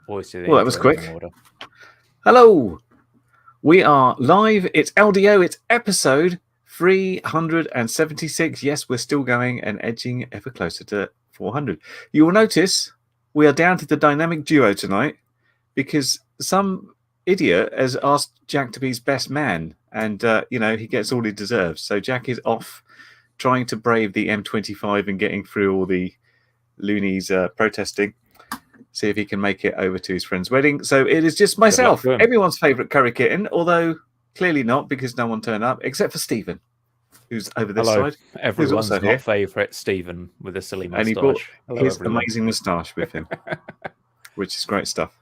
Voice of the Well, that was quick. order. Hello. We are live. It's LDO. It's episode 376. Yes, we're still going and edging ever closer to 400. You will notice we are down to the dynamic duo tonight because some idiot has asked Jack to be his best man, and he gets all he deserves. So Jack is off trying to brave the M25 and getting through all the loonies protesting. See if he can make it over to his friend's wedding. So it is just myself, everyone's favourite curry kitten, although clearly not because no one turned up except for Stephen, who's over this side. Everyone's not favourite Stephen with a silly moustache. And he brought his amazing moustache with him, which is great stuff.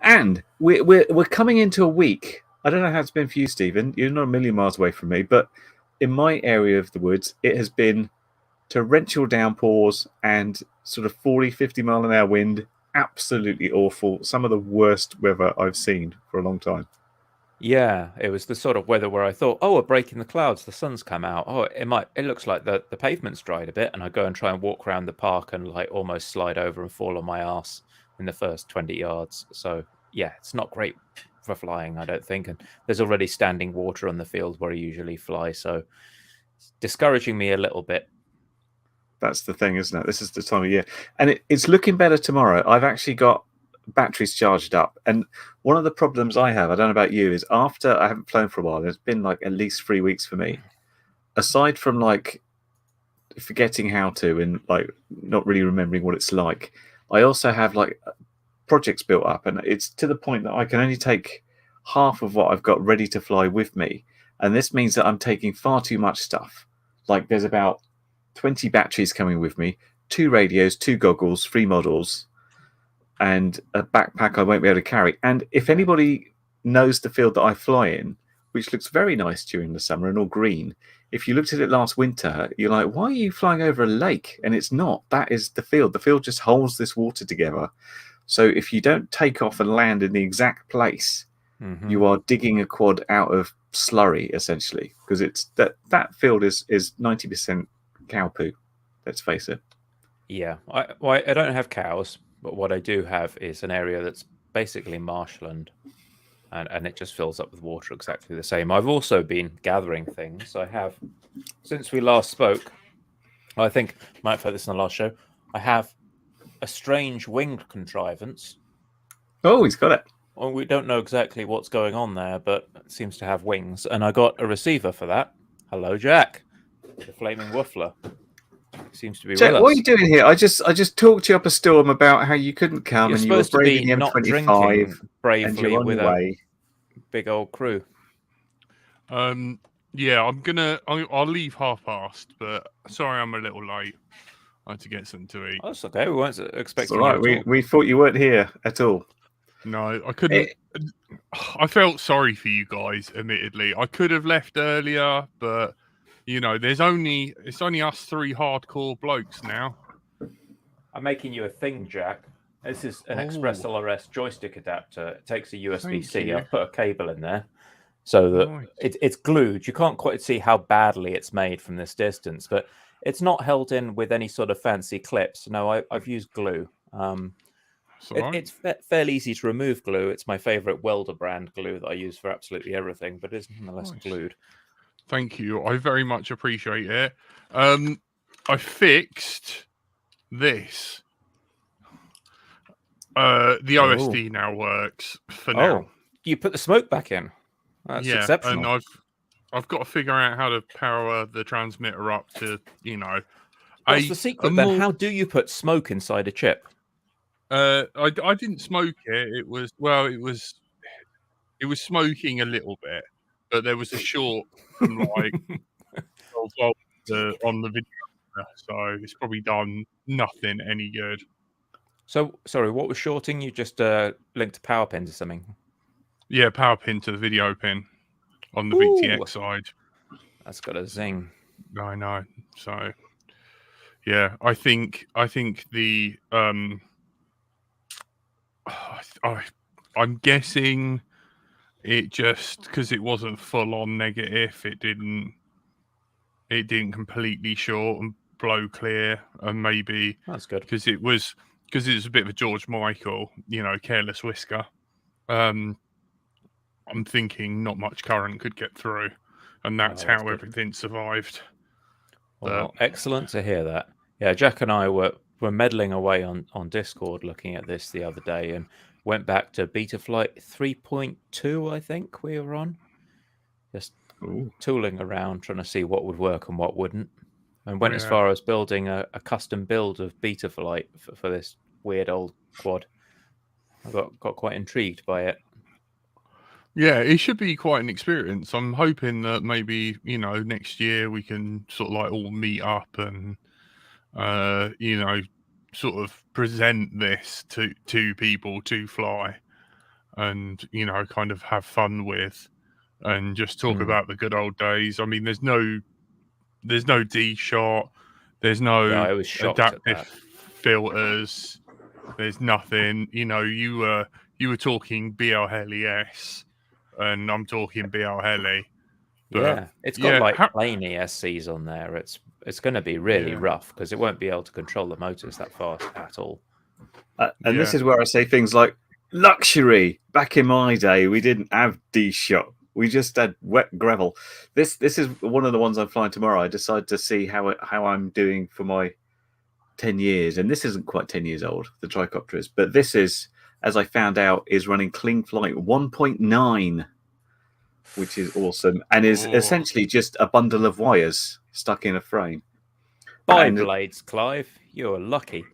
And we're coming into a week. I don't know how it's been for you, Stephen. You're not a million miles away from me, but in my area of the woods, it has been torrential downpours and sort of 40, 50 mile an hour wind. Absolutely awful. Some of the worst weather I've seen for a long time. Yeah, it was the sort of weather where I thought, we're breaking the clouds, the sun's come out. It looks like the pavement's dried a bit, and I go and try and walk around the park and like almost slide over and fall on my arse in the first 20 yards. So yeah, it's not great for flying, I don't think. And there's already standing water on the field where I usually fly, so it's discouraging me a little bit. That's the thing, isn't it? This is the time of year. And it's looking better tomorrow. I've actually got batteries charged up. And one of the problems I have, I don't know about you, is after I haven't flown for a while, it's been like at least 3 weeks for me. Aside from like forgetting how to and like not really remembering what it's like, I also have like projects built up. And it's to the point that I can only take half of what I've got ready to fly with me. And this means that I'm taking far too much stuff. Like there's about 20 batteries coming with me, 2 radios, 2 goggles, 3 models, and a backpack I won't be able to carry. And if anybody knows the field that I fly in, which looks very nice during the summer and all green, if you looked at it last winter, you're like, why are you flying over a lake? And it's not. That is the field. The field just holds this water together. So if you don't take off and land in the exact place, you are digging a quad out of slurry, essentially, because it's that field is 90% cow poo, let's face it. Yeah, I don't have cows, but what I do have is an area that's basically marshland, and it just fills up with water exactly the same. I've also been gathering things. I have, since we last spoke, I think I might have heard this in the last show, I have a strange winged contrivance. Oh, he's got it. Well, we don't know exactly what's going on there, but it seems to have wings, and I got a receiver for that. Hello, Jack. The flaming woofler seems to be Jack, with us. what are you doing here? I just talked you up a storm about how you couldn't come. You're and you were braving the not M25 bravely and with a big old crew. Yeah, I'll leave 1:30, but sorry I'm a little late. I had to get something to eat. Oh, that's okay. We weren't expecting you. All right, we thought you weren't here at all. No, I couldn't. I felt sorry for you guys, admittedly. I could have left earlier, but it's only us 3 hardcore blokes now. I'm making you a thing, Jack. This is an Express LRS joystick adapter. It takes a USB-C. I've put a cable in there so that it's glued. You can't quite see how badly it's made from this distance, but it's not held in with any sort of fancy clips. No, I've used glue. It's fairly easy to remove glue. It's my favorite welder brand glue that I use for absolutely everything, but it's nonetheless glued. Thank you. I very much appreciate it. I fixed this. The OSD now works for now. You put the smoke back in. That's exceptional. And I've got to figure out how to power the transmitter up to, What's the secret then? How do you put smoke inside a chip? I didn't smoke it. It was smoking a little bit, but there was a short from like 12 volts on the video, so it's probably done nothing any good. So sorry, what was shorting? You just linked a power pin to something? Yeah, power pin to the video pin on the VTX side. That's got a zing. I know. So yeah, I think the I'm guessing it just because it wasn't full on negative, it didn't completely short and blow clear, and maybe that's good because it was because it's a bit of a George Michael, careless whisker. I'm thinking not much current could get through, and that's how everything survived. Well, excellent to hear that. Yeah, Jack and I were meddling away on Discord looking at this the other day, and went back to beta flight 3.2, I think we were on. Just tooling around, trying to see what would work and what wouldn't. And went as far as building a custom build of beta flight for this weird old quad. I got quite intrigued by it. Yeah, it should be quite an experience. I'm hoping that maybe, next year we can sort of like all meet up and, sort of present this to people to fly and, kind of have fun with and just talk about the good old days. I mean, there's no D shot. There's no adaptive filters. There's nothing. You were talking BL Heli S, and I'm talking BL Heli. Yeah, it's got plain ESCs on there. It's going to be really rough because it won't be able to control the motors that fast at all. And this is where I say things like luxury. Back in my day, we didn't have D shot. We just had wet gravel. This is one of the ones I'm flying tomorrow. I decided to see how I'm doing for my 10 years. And this isn't quite 10 years old, the tricopter is. But this is, as I found out, is running Clean Flight 1.9, which is awesome. And is essentially just a bundle of wires stuck in a frame. Blades, Clive. You're lucky.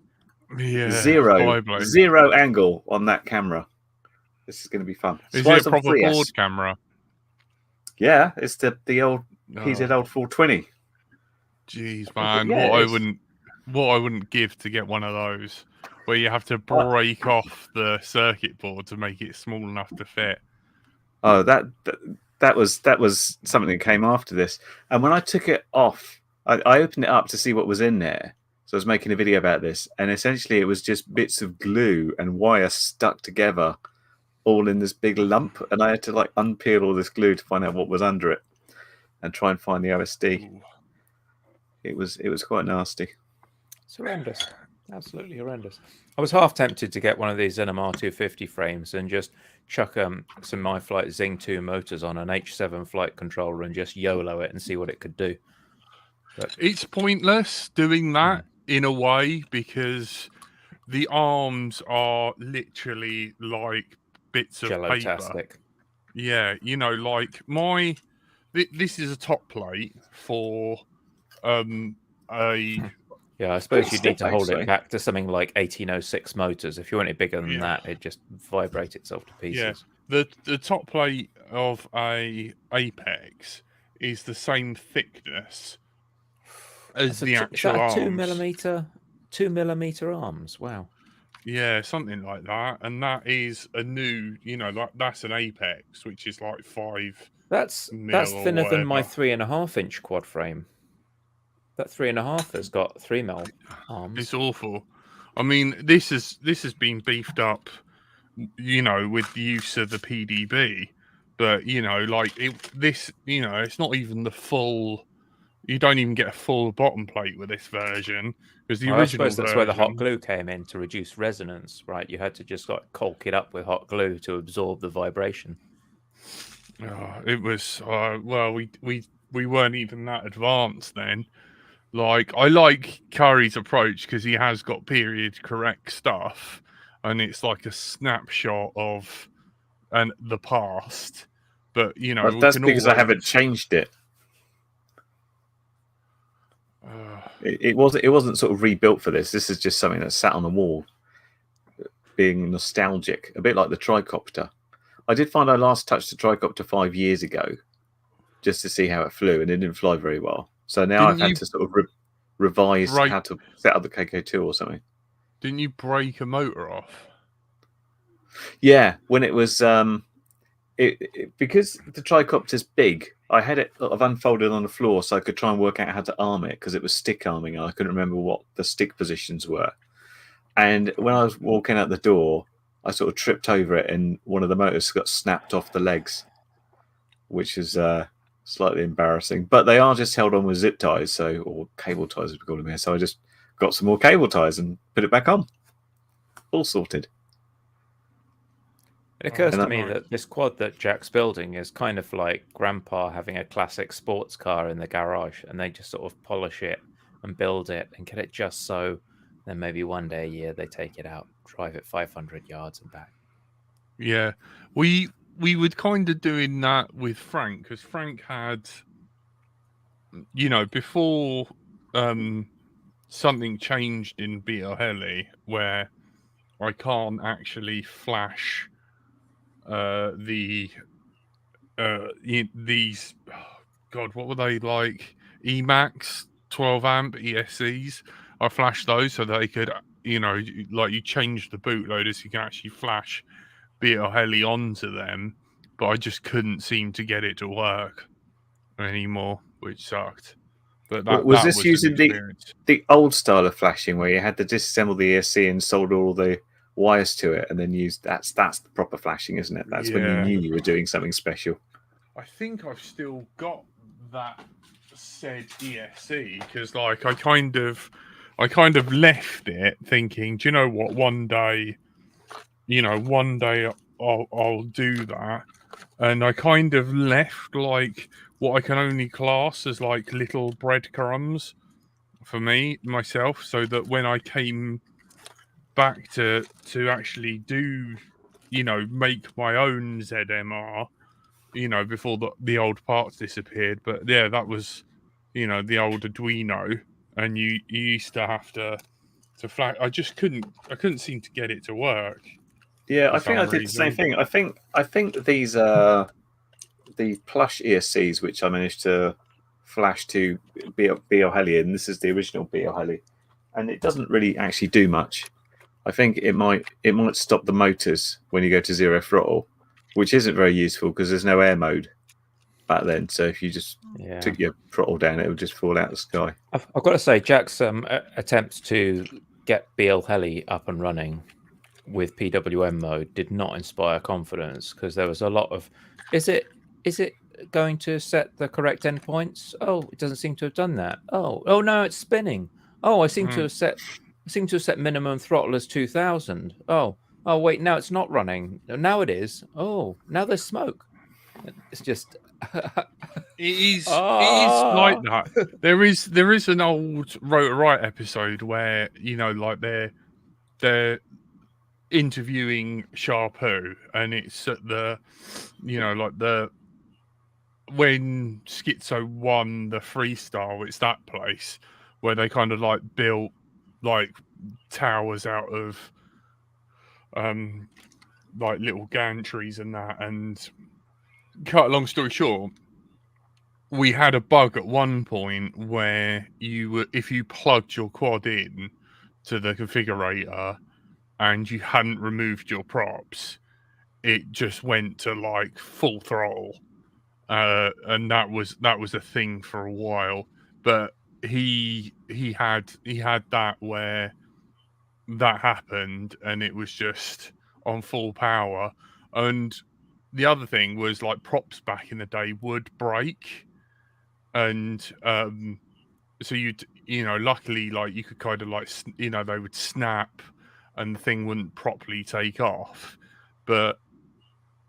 Yeah, zero angle on that camera. This is going to be fun. Is it a proper board camera? Yeah, it's the old PZ old 420. Jeez, man, what I wouldn't give to get one of those, where you have to break off the circuit board to make it small enough to fit. Oh, that was something that came after this. And when I took it off, I opened it up to see what was in there. So I was making a video about this, and essentially it was just bits of glue and wire stuck together, all in this big lump, and I had to like unpeel all this glue to find out what was under it and try and find the OSD. Ooh. It was quite nasty. It's horrendous. Absolutely horrendous. I was half tempted to get one of these NMR 250 frames and just chuck some MyFlight Zing 2 motors on an H7 flight controller and just YOLO it and see what it could do. But it's pointless doing that in a way, because the arms are literally like bits of paper. Yeah, like this is a top plate for Yeah, I suppose you need to hold it back to something like 1806 motors. If you want it bigger than that, it just vibrate itself to pieces. Yeah, the top plate of a Apex is the same thickness as the actual arms. 2 millimeter arms. Wow. Yeah, something like that, and that is a new. That's an Apex, which is like 5. That's thinner than my 3.5-inch quad frame. That 3.5 has got 3 mil arms. It's awful. I mean, this has been beefed up, with the use of the PDB, but it's not even the full. You don't even get a full bottom plate with this version, because the original I suppose that's where the hot glue came in to reduce resonance, right? You had to just caulk it up with hot glue to absorb the vibration. It was we weren't even that advanced then. Like, I like Curry's approach because he has got period correct stuff, and it's like a snapshot of the past. But that's because I haven't changed it. It wasn't sort of rebuilt for this. This is just something that sat on the wall, being nostalgic, a bit like the tricopter. I did find I last touched the tricopter 5 years ago, just to see how it flew, and it didn't fly very well. So now I've had to sort of revise how to set up the KK2 or something. Didn't you break a motor off? Yeah, when it was because the tricopter's big, I had it sort of unfolded on the floor so I could try and work out how to arm it, because it was stick arming and I couldn't remember what the stick positions were. And when I was walking out the door, I sort of tripped over it and one of the motors got snapped off the legs, which is slightly embarrassing. But they are just held on with zip ties, or cable ties as we call them here. So I just got some more cable ties and put it back on. all sorted. It occurs to me nice. that this quad that Jack's building is kind of like Grandpa having a classic sports car in the garage, and they just sort of polish it and build it and get it just so. Then maybe one day a year they take it out, drive it 500 yards and back. Yeah, we would kind of doing that with Frank, because Frank had, before something changed in BL Heli where I can't actually flash these God, what were they like? Emax 12 amp ESCs. I flashed those so they could, like you change the bootloader so you can actually flash BL Heli onto them, but I just couldn't seem to get it to work anymore, which sucked. But that Was that this was using an experience. the old style of flashing where you had to disassemble the ESC and solder all the wires to it and then use that's the proper flashing, isn't it? That's when you knew you were doing something special. I think I've still got that said ESC because, like, I kind of left it thinking, do you know what? One day I'll do that, and I kind of left like what I can only class as like little breadcrumbs for myself, so that when I came back to actually do, make my own ZMR, before the old parts disappeared. But yeah, that was, the old Arduino, and you used to have to flash. I couldn't seem to get it to work. Yeah, For I think some I did the same reason. thing. I think these the plush ESCs which I managed to flash to BL Heli, and this is the original BL Heli, and it doesn't really actually do much. I think it might stop the motors when you go to zero throttle, which isn't very useful because there's no air mode back then. So if you just took your throttle down, it would just fall out of the sky. I've got to say, Jack's attempts to get BL Heli up and running with PWM mode did not inspire confidence, because there was a lot of, is it going to set the correct endpoints? Oh, it doesn't seem to have done that. Oh no, it's spinning. Oh, I seem to have set minimum throttle as 2000. Oh wait, now it's not running. Now it is. Oh, now there's smoke. It's just It is like that. There is an old Rotor Right episode where, like they're interviewing Sharpoo, and it's at the, like the, when Schizo won the freestyle, it's that place where they kind of like built like towers out of like little gantries and that. And cut a long story short, we had a bug at one point where if you plugged your quad in to the configurator and you hadn't removed your props, it just went to like full throttle, and that was a thing for a while. But he had that where that happened, and it was just on full power. And the other thing was, like, props back in the day would break, and so luckily, like, you could kind of like they would snap and the thing wouldn't properly take off. But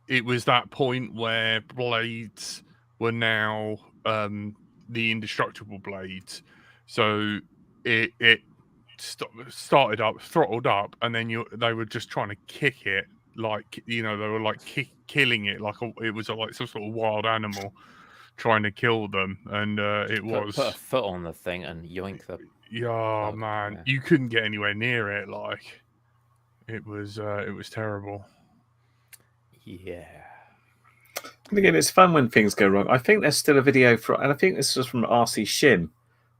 it was that point where blades were now the indestructible blades, so it started up, throttled up, and then they were just trying to kick it, like, they were like killing it like it was like some sort of wild animal trying to kill them. And put a foot on the thing and yoink the plug. Man, Yeah. you couldn't get anywhere near it. Like, it was terrible. Yeah. And again, it's fun when things go wrong. I think there's still a video and I think this was from RC Shim,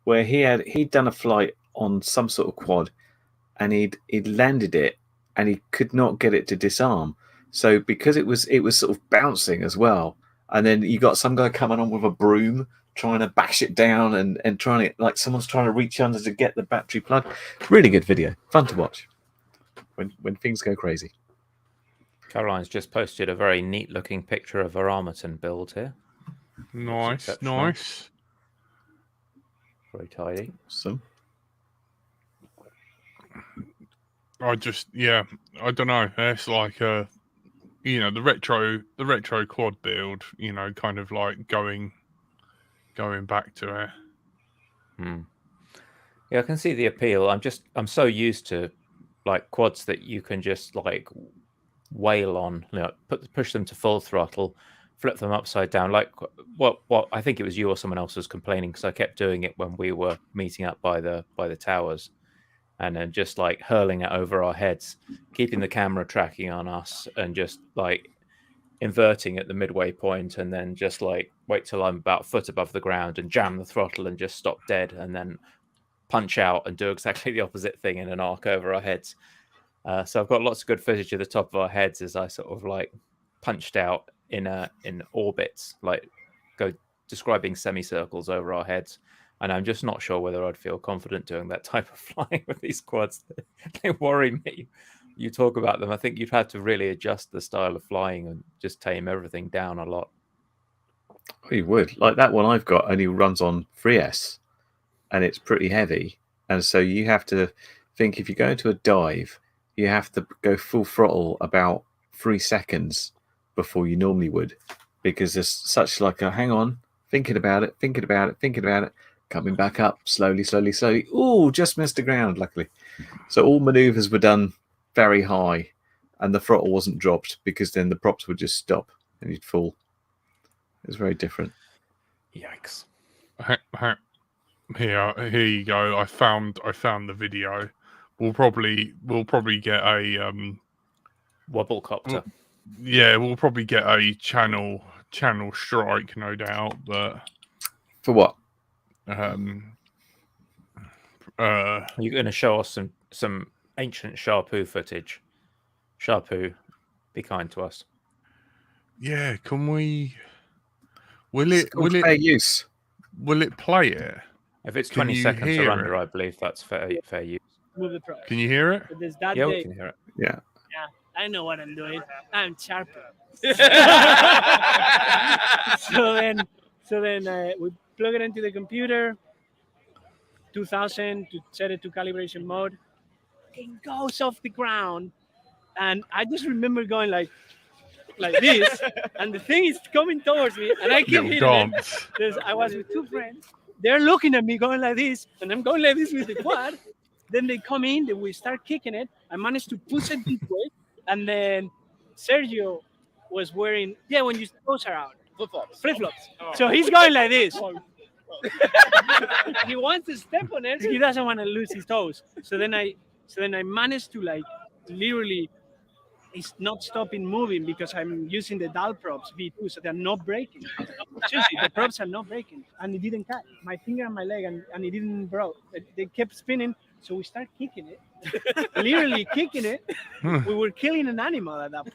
where he'd done a flight on some sort of quad, and he'd landed it, and he could not get it to disarm. So because it was sort of bouncing as well, and then you got some guy coming on with a broom trying to bash it down, and trying to, like, someone's trying to reach under to get the battery plug. Really good video, fun to watch when things go crazy. Caroline's just posted a very neat looking picture of her Armattam build here. Nice. Very tidy. Awesome. I don't know. It's like the retro quad build, kind of like going back to it. Yeah, I can see the appeal. I'm so used to like quads that you can just like wail on, push them to full throttle, flip them upside down. Like what I think it was you or someone else was complaining because I kept doing it when we were meeting up by the towers, and then just like hurling it over our heads, keeping the camera tracking on us, and just like inverting at the midway point, and then just like wait till I'm about a foot above the ground and jam the throttle and just stop dead, and then punch out and do exactly the opposite thing in an arc over our heads. So I've got lots of good footage of the top of our heads as I sort of like punched out in orbits, like go describing semicircles over our heads. And I'm just not sure whether I'd feel confident doing that type of flying with these quads. They worry me. You talk about them, I think you've had to really adjust the style of flying and just tame everything down a lot. You would. Like that one I've got only runs on 3S, and it's pretty heavy. And so you have to think, if you go into a dive, you have to go full throttle about 3 seconds before you normally would, because there's such like a hang on, thinking about it, coming back up slowly. Oh, just missed the ground, luckily. So all maneuvers were done very high, and the throttle wasn't dropped, because then the props would just stop and you'd fall. It was very different. Yikes. Here you go. I found the video. We'll probably get a wobble copter. We'll probably get a channel strike, no doubt. But for what? You're going to show us some ancient Sharpoo footage. Sharpoo, be kind to us. Yeah, can we? Will fair use? Will it play it? If it's 20 seconds or under, I believe that's fair use. Can you hear it? Yeah, we can hear it. Yeah. Yeah, I know what I'm doing. I'm sharp. so then we plug it into the computer. 2000 to set it to calibration mode. It goes off the ground, and I just remember going like this, and the thing is coming towards me, and I keep hitting it. I was with 2 friends. They're looking at me going like this, and I'm going like this with the quad. Then they come in, then we start kicking it. I managed to push it this way, and then Sergio was wearing, when your toes are out, flip-flops. So he's going like this. He wants to step on it. He doesn't want to lose his toes. So then I managed to like literally, it's not stopping moving because I'm using the DAL props V2, so they're not breaking. Seriously, the props are not breaking, and it didn't cut my finger and my leg, and it didn't broke. They kept spinning, so we start kicking it, literally kicking it. We were killing an animal at that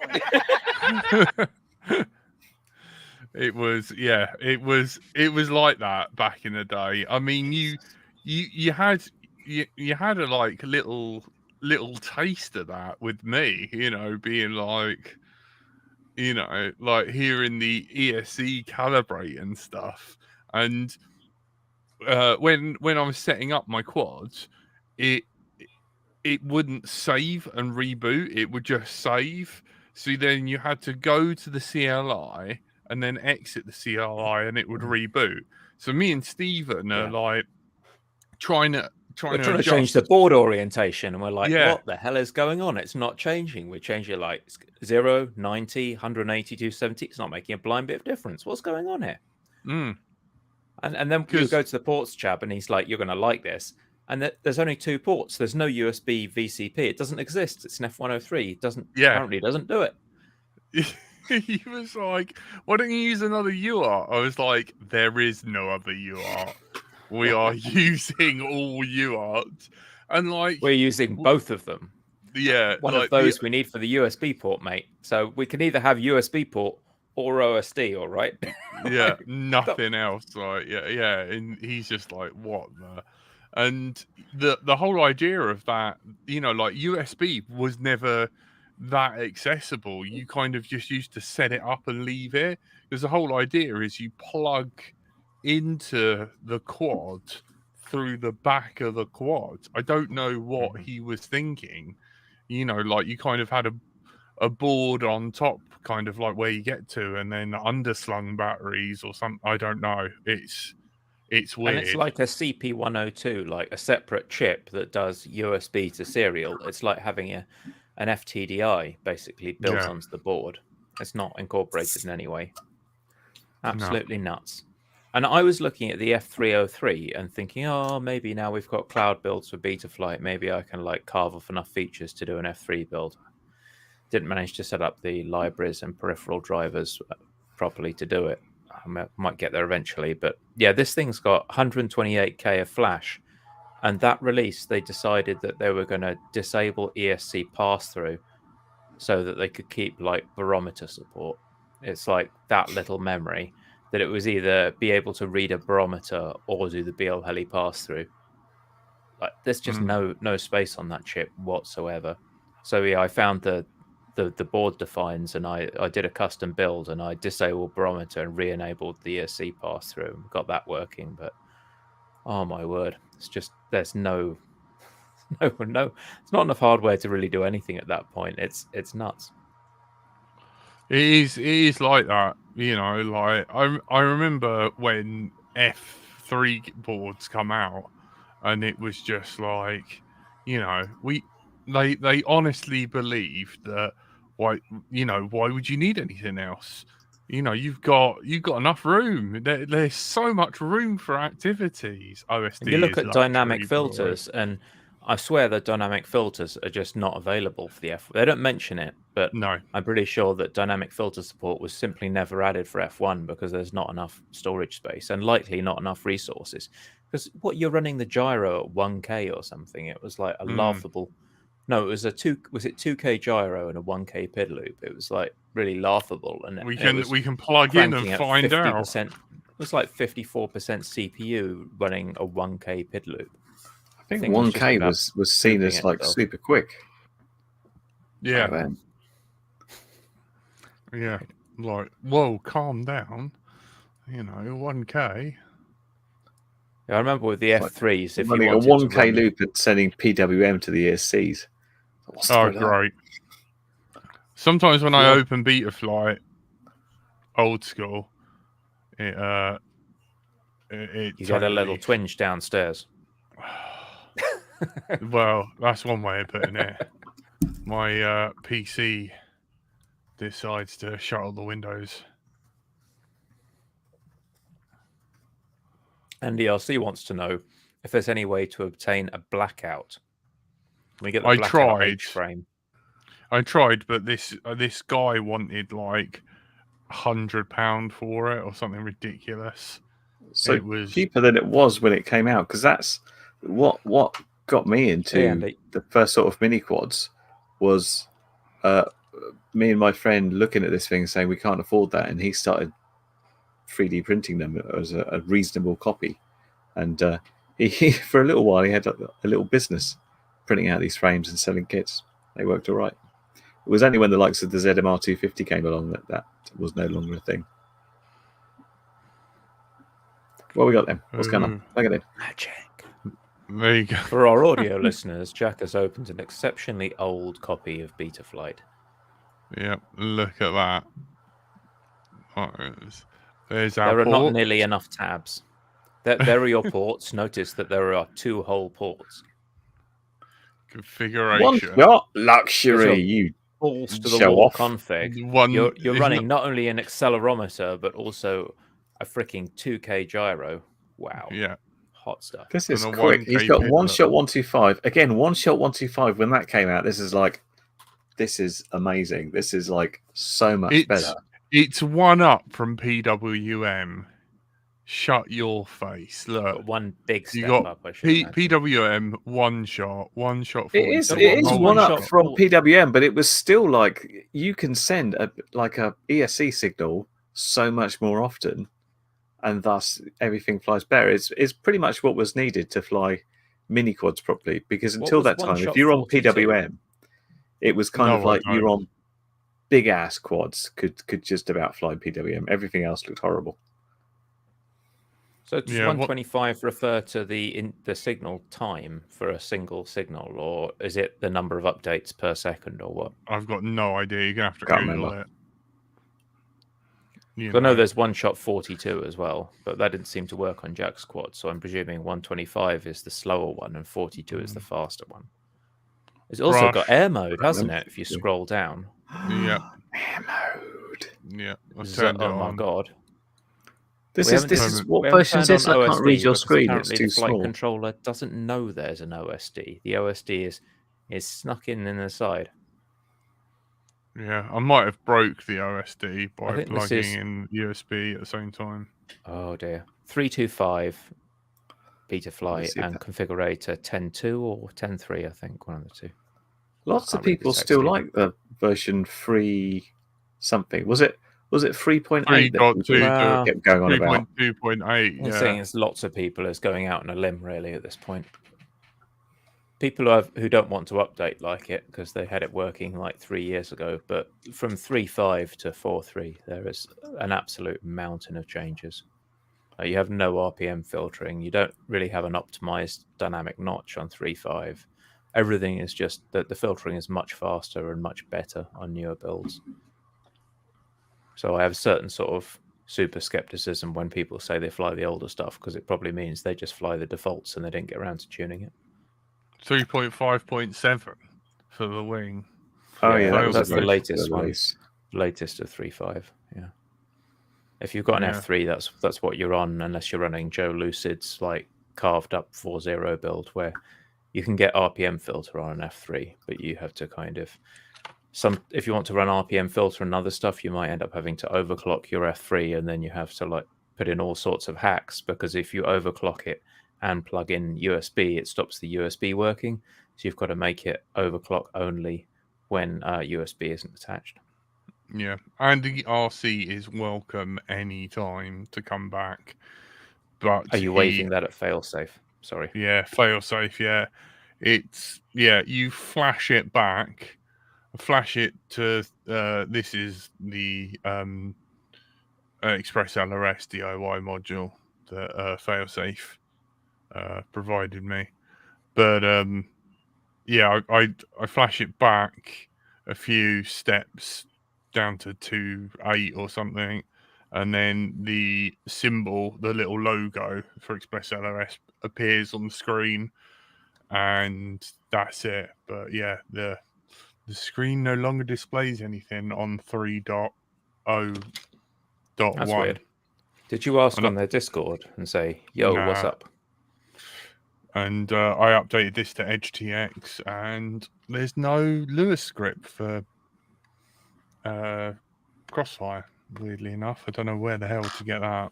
point. It was like that back in the day. I mean, you had a like little taste of that with me, being like, like hearing the ESC calibrate and stuff. And when I was setting up my quads, it wouldn't save and reboot. It would just save. So then you had to go to the CLI and then exit the CLI, and it would reboot. So me and Stephen are like trying to change the board orientation, and we're like, what the hell is going on? It's not changing. We change it like 0, 90, 180, 270. It's not making a blind bit of difference. What's going on here? And then you go to the ports chap, and he's like, you're going to like this. And there's only 2 ports. There's no USB VCP. It doesn't exist. It's an F103. It apparently doesn't do it. He was like, why don't you use another UART? I was like, there is no other UART. We are using all UARTs. And like, we're using both of them. Yeah. One of those we need for the USB port, mate. So we can either have USB port or OSD, all right? Yeah, nothing else. Like, yeah. And he's just like, what the? And the whole idea of that, like USB was never that accessible. You kind of just used to set it up and leave it, because the whole idea is you plug into the quad through the back of the quad. I don't know what he was thinking, like you kind of had a board on top, kind of like where you get to, and then underslung batteries or something. I don't know. It's weird. And it's like a CP102, like a separate chip that does USB to serial. It's like having an FTDI basically built onto the board. It's not incorporated in any way. Absolutely nuts. And I was looking at the F303 and thinking, oh, maybe now we've got cloud builds for Betaflight, maybe I can like carve off enough features to do an F3 build. Didn't manage to set up the libraries and peripheral drivers properly to do it. I might get there eventually, but yeah, this thing's got 128K of flash, and that release they decided that they were going to disable ESC pass-through so that they could keep like barometer support. It's like that little memory that it was either be able to read a barometer or do the BL heli pass-through. Like there's just no space on that chip whatsoever. So yeah, I found the board defines, and I did a custom build, and I disabled barometer and re-enabled the ESC pass-through and got that working. But oh my word, it's just there's no, it's not enough hardware to really do anything at that point. It's nuts. It is like that, like I remember when F3 boards come out, and it was just like, they honestly believed that why would you need anything else? You've got enough room. There's so much room for activities. OSD. You look at dynamic filters, and I swear that dynamic filters are just not available for the F. They don't mention it, but no, I'm pretty sure that dynamic filter support was simply never added for F1 because there's not enough storage space and likely not enough resources. Because you're running the gyro at 1K or something. It was like a laughable. No, it was a 2K gyro and a 1K PID loop. It was like really laughable, and we can plug in and find 50%, out. It was like 54% CPU running a 1K PID loop. I think 1K was seen as like super quick. Yeah. Yeah. Like, whoa, calm down. 1K. Yeah, I remember with the F3s, if running you wanted a 1K to run... loop and sending PWM to the ESCs. Oh, great. Sometimes when I open Betaflight, old school, it you get a little twinge downstairs. Well, that's one way of putting it. My PC decides to shut all the windows. NDRC wants to know if there's any way to obtain a blackout. Can we get the blackout H-frame? I tried, but this guy wanted like £100 for it or something ridiculous. So it was cheaper than it was when it came out, because that's what got me into the first sort of mini quads was me and my friend looking at this thing saying we can't afford that, and he started 3D printing them as a reasonable copy, and he for a little while he had a little business printing out these frames and selling kits. They worked all right. It was only when the likes of the ZMR 250 came along that was no longer a thing. What we got then? What's going on? Look at it. Magic. There you go. For our audio listeners, Jack has opened an exceptionally old copy of Betaflight. Yep, look at that. There's our There are port. not nearly enough tabs. There are your ports. Notice that there are 2 whole ports. Configuration. One shot luxury. You balls to the show wall off. config. You're running not only an accelerometer but also a freaking 2K gyro. Wow. Yeah. Hot stuff. This is quick. He's got one shot 125. Again, one shot 125. When that came out, this is amazing. This is like so much better. It's one up from PWM. Shut your face. Look, got one big step up. I should PWM one shot 40. It is one up from PWM, but it was still like you can send a ESC signal so much more often, and thus everything flies better. It's pretty much what was needed to fly mini quads properly, because until that time, if you're on PWM, it was kind of like you're on big ass quads could just about fly PWM. Everything else looked horrible. So does 125 refer to the signal time for a single signal, or is it the number of updates per second, or what? I've got no idea. You're gonna have to Can't Google remember. it. I know there's one shot 42 as well, but that didn't seem to work on Jack's quad. So I'm presuming 125 is the slower one and 42 is the faster one. It's also got air mode, hasn't it? If you scroll down. Yeah. Air mode. Yeah. I turned it on. My god. This is what version is this? I can't read your screen. It's too the flight small. controller doesn't know there's an OSD. The OSD is snuck in the side. Yeah, I might have broke the OSD by think this plugging is- in USB at the same time. Oh dear. 325 Betaflight Let's see and that. configurator 10.2 or 10.3, I think, one of the two. Lots of can't read the people text still either. like the version 3 something. Was it 3.8 that 3.2 people Well, kept going on about? 3.2.8. I'm saying it's lots of people is going out on a limb really at this point. People who don't want to update like it because they had it working like 3 years ago, but from 3.5 to 4.3, there is an absolute mountain of changes. You have no RPM filtering. You don't really have an optimized dynamic notch on 3.5. Everything is just that the filtering is much faster and much better on newer builds. So I have a certain sort of super skepticism when people say they fly the older stuff because it probably means they just fly the defaults and they didn't get around to tuning it. 3.5.7 for the wing. Oh yeah, that was that's the very latest good one. release. Latest of 3.5. Yeah. If you've got an Yeah. F3, that's what you're on, unless you're running Joe Lucid's like carved up 4.0 build where you can get RPM filter on an F3, but you have to kind of if you want to run RPM filter and other stuff, you might end up having to overclock your F3, and then you have to like put in all sorts of hacks because if you overclock it and plug in USB, it stops the USB working. So you've got to make it overclock only when USB isn't attached. Yeah, and the RC is welcome any time to come back. But Are you waving that at failsafe? Sorry. Yeah, failsafe. Yeah, you flash it back, flash it to this is the Express LRS DIY module that failsafe provided me. But I flash it back a few steps down to 2.8 or something, and then the symbol, the little logo for Express LRS appears on the screen, and that's it. But yeah, the screen no longer displays anything on 3.0.1. That's weird. Did you ask on their Discord and say, yo, what's up? And I updated this to EdgeTX, and there's no Lewis script for Crossfire, weirdly enough. I don't know where the hell to get that.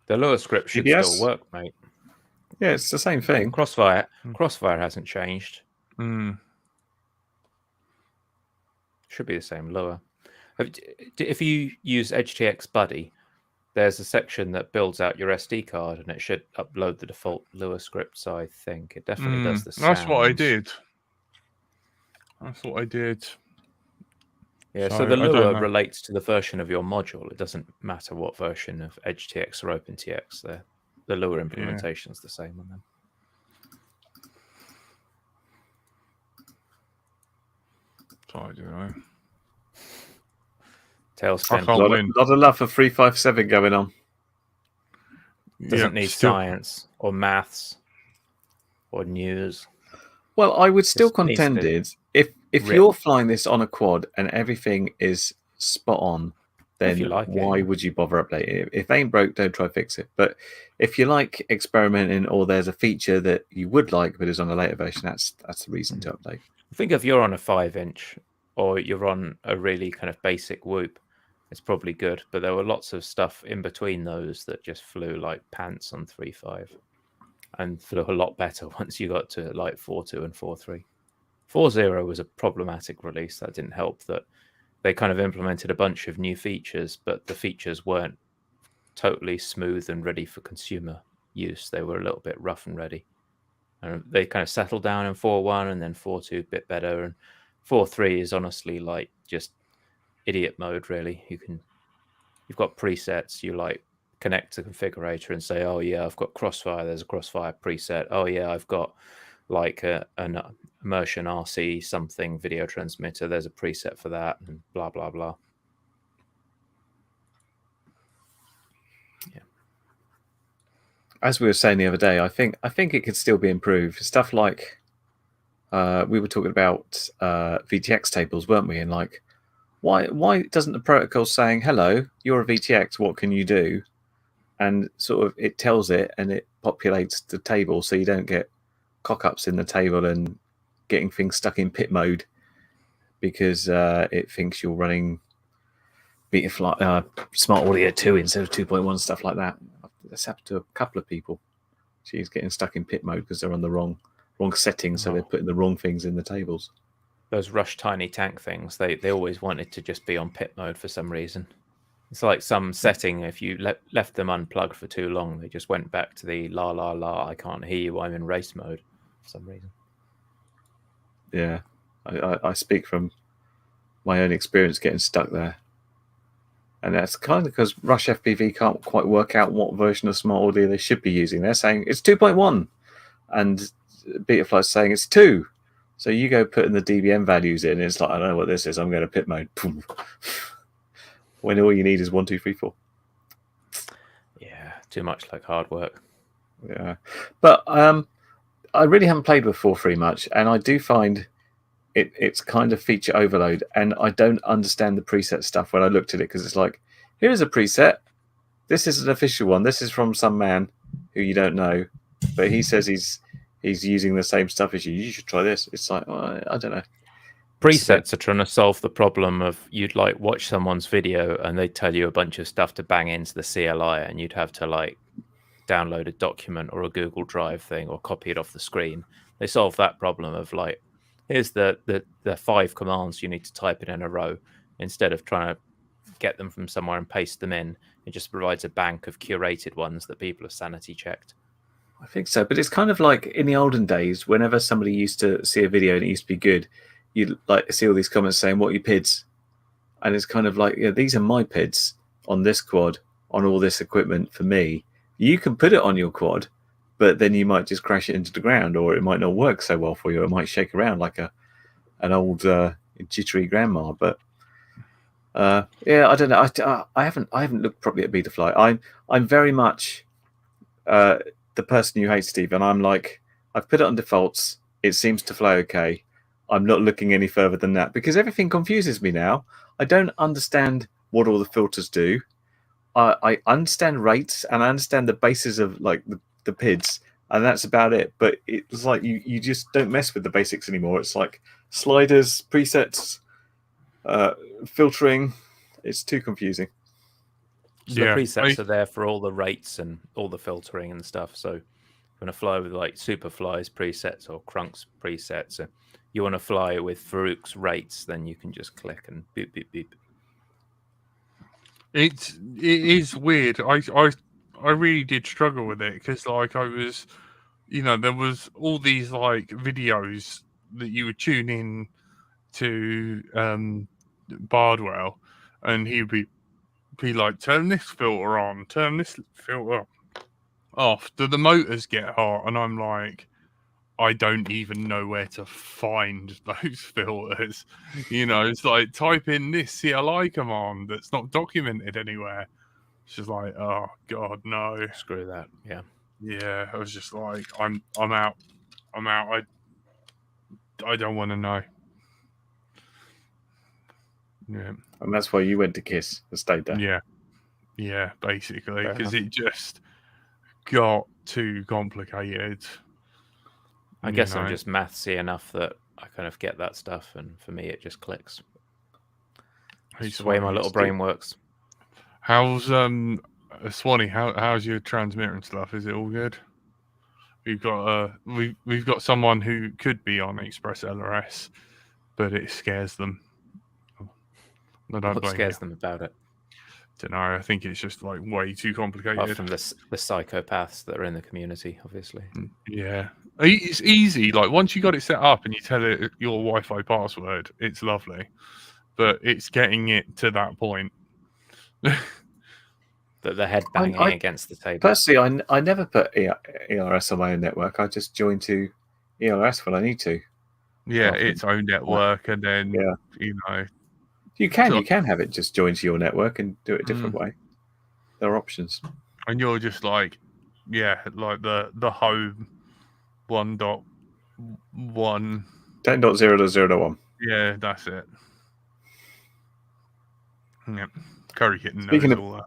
The Lewis script should still work, mate. Yeah, it's the same thing. Crossfire hasn't changed. Should be the same Lua. If you use EdgeTX Buddy, there's a section that builds out your SD card, and it should upload the default Lua scripts. I think it definitely does the sounds. That's what I did. Yeah, so the Lua relates to the version of your module. It doesn't matter what version of EdgeTX or OpenTX. The Lua implementation is the same on them. So I don't know. Tailspin. A lot of love for 357 going on. Doesn't need science or maths or news. Well, I would still contend it if you're flying this on a quad and everything is spot on, then why would you bother updating it? If it ain't broke, don't try to fix it. But if you like experimenting, or there's a feature that you would like but is on a later version, that's the reason to update. I think if you're on a 5-inch or you're on a really kind of basic whoop, it's probably good. But there were lots of stuff in between those that just flew like pants on 3.5 and flew a lot better once you got to like 4.2 and 4.3. 4.0 was a problematic release. That didn't help that they kind of implemented a bunch of new features, but the features weren't totally smooth and ready for consumer use. They were a little bit rough and ready. And they kind of settled down in 4.1 and then 4.2 a bit better. And 4.3 is honestly like just idiot mode, really. You can you've got presets. You like connect to configurator and say, oh yeah, I've got Crossfire. There's a Crossfire preset. Oh yeah, I've got like an immersion RC something video transmitter. There's a preset for that, and blah blah blah. Yeah. As we were saying the other day, I think it could still be improved. Stuff like we were talking about VTX tables, weren't we? And like, why doesn't the protocol saying, hello, you're a VTX, what can you do? And sort of it tells it and it populates the table so you don't get cock-ups in the table and getting things stuck in pit mode because it thinks you're running Smart Audio 2 instead of 2.1, stuff like that. That's happened to a couple of people. She's getting stuck in pit mode because they're on the wrong settings, so they're putting the wrong things in the tables. Those Rush Tiny Tank things, they always wanted to just be on pit mode for some reason. It's like some setting, if you left them unplugged for too long, they just went back to the la la la, I can't hear you, I'm in race mode for some reason. Yeah, I speak from my own experience getting stuck there. And that's kind of because Rush FPV can't quite work out what version of Smart Audio they should be using. They're saying it's 2.1 and Betafly's saying it's 2. So you go putting the DBM values in, and it's like, I don't know what this is, I'm going to pit mode. When all you need is 1, 2, 3, 4. Yeah, too much like hard work. Yeah, but I really haven't played with 4.3 much, and I do find it's kind of feature overload, and I don't understand the preset stuff when I looked at it, because it's like, here's a preset, this is an official one, this is from some man who you don't know, but he says he's using the same stuff as you. You should try this. It's like, oh, I don't know. Presets are trying to solve the problem of you'd like watch someone's video and they tell you a bunch of stuff to bang into the CLI, and you'd have to like download a document or a Google Drive thing or copy it off the screen. They solve that problem of like, here's the 5 commands you need to type in a row, instead of trying to get them from somewhere and paste them in. It just provides a bank of curated ones that people have sanity checked. I think so, but it's kind of like in the olden days, whenever somebody used to see a video and it used to be good, you'd like see all these comments saying, what are your PIDs? And it's kind of like, yeah, these are my PIDs on this quad, on all this equipment for me. You can put it on your quad, but then you might just crash it into the ground, or it might not work so well for you. It might shake around like an old jittery grandma. But yeah, I don't know. I haven't looked properly at Betafly. I'm very much the person you hate, Steve, and I'm like, I've put it on defaults. It seems to fly okay. I'm not looking any further than that because everything confuses me now. I don't understand what all the filters do. I understand rates and I understand the basis of like the PIDs, and that's about it. But it's like you just don't mess with the basics anymore. It's like sliders, presets, filtering. It's too confusing. So the presets are there for all the rates and all the filtering and stuff. So you want to fly with like Superfly's presets or Crunk's presets. You want to fly with Farouk's rates, then you can just click and beep, beep, beep. It is weird. I really did struggle with it because like I was, there was all these like videos that you would tune in to Bardwell, and he'd be like, turn this filter on, turn this filter off. Do the motors get hot? And I'm like, I don't even know where to find those filters. It's like, type in this CLI command that's not documented anywhere. It's just like, oh God, no. Screw that. Yeah. Yeah. I was just like, I'm out. I don't want to know. Yeah. And that's why you went to KISS and stayed there. Yeah, basically, because it just got too complicated. I guess I'm just mathsy enough that I kind of get that stuff, and for me it just clicks. It's the way my little brain works. How's Swanee? How's your transmitter and stuff? Is it all good? We've got someone who could be on Express LRS, but it scares them. What scares them about it? Don't know. I think it's just like way too complicated. Apart from the psychopaths that are in the community, obviously. Yeah, it's easy. Like once you got it set up and you tell it your Wi-Fi password, it's lovely. But it's getting it to that point. the head banging against the table. Personally, I never put ERS on my own network. I just join to ERS when I need to. Yeah, its own network, and then you know, you can have it just join to your network and do it a different way. There are options. And you're just like, like the home 1.1. 10.0.0.1. Yeah, that's it. Yep. Curry Kitten Speaking knows of all that.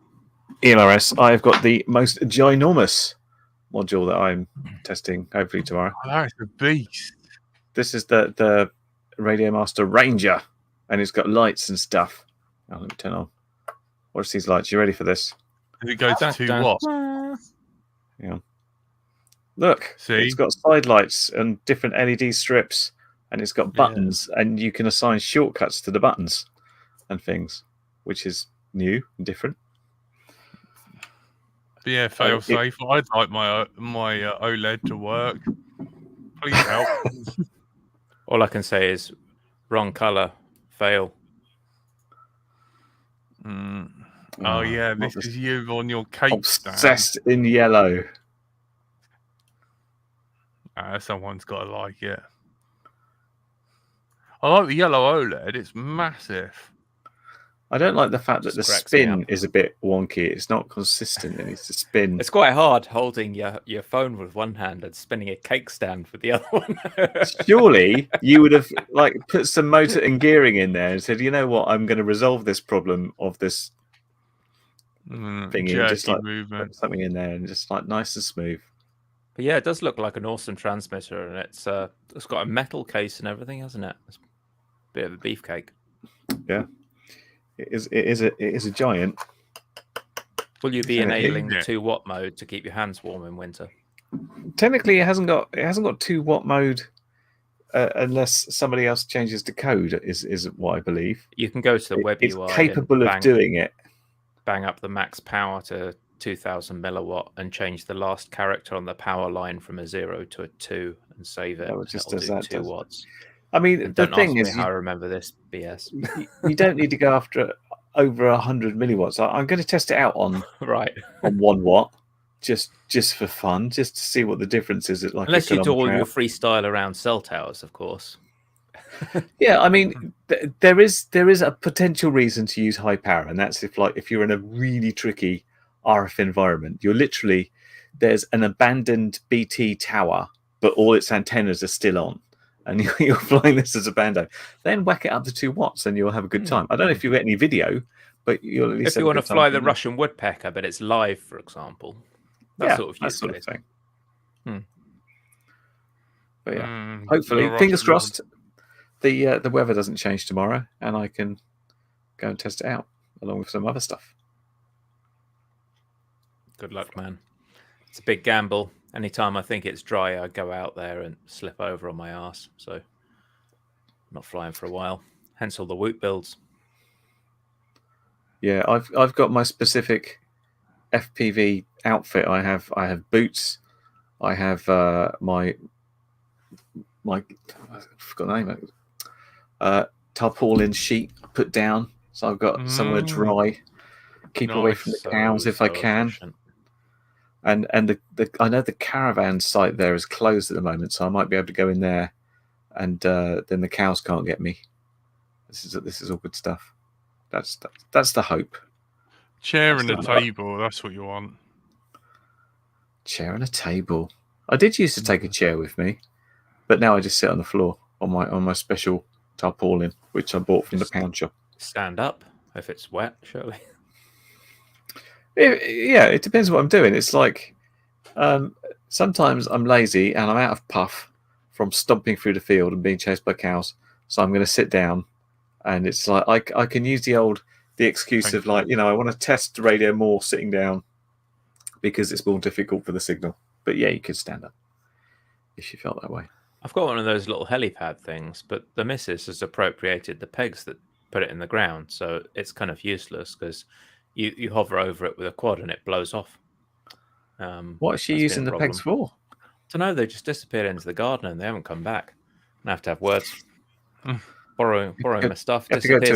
ELRS, I've got the most ginormous module that I'm testing hopefully tomorrow. Oh, that's a beast. This is the Radio Master Ranger, and it's got lights and stuff. Oh, let me turn on. What's these lights? You ready for this? Does it go to 2 watts? Yeah. Look, See? it's got side lights and different LED strips, and it's got buttons, and you can assign shortcuts to the buttons and things, which is new and different. But yeah, fail safe. I'd like my OLED to work. Please help. All I can say is wrong color, fail. Oh yeah, this is you on your cake stand. Obsessed in yellow. Someone's got to like it. I like the yellow OLED. It's massive. I don't like the fact that the spin is a bit wonky. It's not consistent. It needs to spin. It's quite hard holding your phone with one hand and spinning a cake stand with the other one. Surely you would have put some motor and gearing in there and said, you know what, I'm going to resolve this problem of this thingy, just put something in there and just nice and smooth. But yeah, it does look like an awesome transmitter, and it's got a metal case and everything, hasn't it? It's a bit of a beefcake. Yeah. It is a giant. Will you be enabling 2 watt mode to keep your hands warm in winter? Technically, it hasn't got 2 watt mode unless somebody else changes the code. Is what I believe. You can go to the web UI. It's capable of doing it. Bang up the max power to 2000 milliwatt and change the last character on the power line from a 0 to a 2 and save it. It just does that. 2 watts. I mean, the thing is, how I remember this BS. You don't need to go after over 100 milliwatts. I'm going to test it out on on 1 watt, just for fun, just to see what the difference is. Unless you do all your freestyle around cell towers, of course. Yeah, I mean, there is a potential reason to use high power, and that's if you're in a really tricky RF environment. You're literally there's an abandoned BT tower, but all its antennas are still on. And you're flying this as a bando, then whack it up to 2 watts and you'll have a good time. I don't know if you get any video, but you'll at least if you want to fly the Russian woodpecker, but it's live, for example. That sort of thing. But yeah, hopefully, fingers crossed, the weather doesn't change tomorrow, and I can go and test it out along with some other stuff. Good luck, man. It's a big gamble. Anytime I think it's dry, I go out there and slip over on my arse. So I'm not flying for a while. Hence all the Woot builds. Yeah, I've got my specific FPV outfit. I have boots. I have my I forgot the name of it. Tarpaulin sheet put down, so I've got somewhere dry. Keep away from the cows if I can. Efficient. And I know the caravan site there is closed at the moment, so I might be able to go in there, and then the cows can't get me. This is all good stuff. That's the hope. Chair and a table. That's what you want. Chair and a table. I did used to take a chair with me, but now I just sit on the floor on my special tarpaulin, which I bought from the pound shop. Stand up if it's wet, surely. It depends what I'm doing. It's like sometimes I'm lazy and I'm out of puff from stomping through the field and being chased by cows. So I'm going to sit down, and it's like I can use the excuse of I want to test the radio more sitting down because it's more difficult for the signal. But yeah, you could stand up if you felt that way. I've got one of those little helipad things, but the missus has appropriated the pegs that put it in the ground, so it's kind of useless because you hover over it with a quad and it blows off. What is she using the pegs for? I don't know. They just disappeared into the garden and they haven't come back. I have to have words. Borrowing my stuff. You have to go to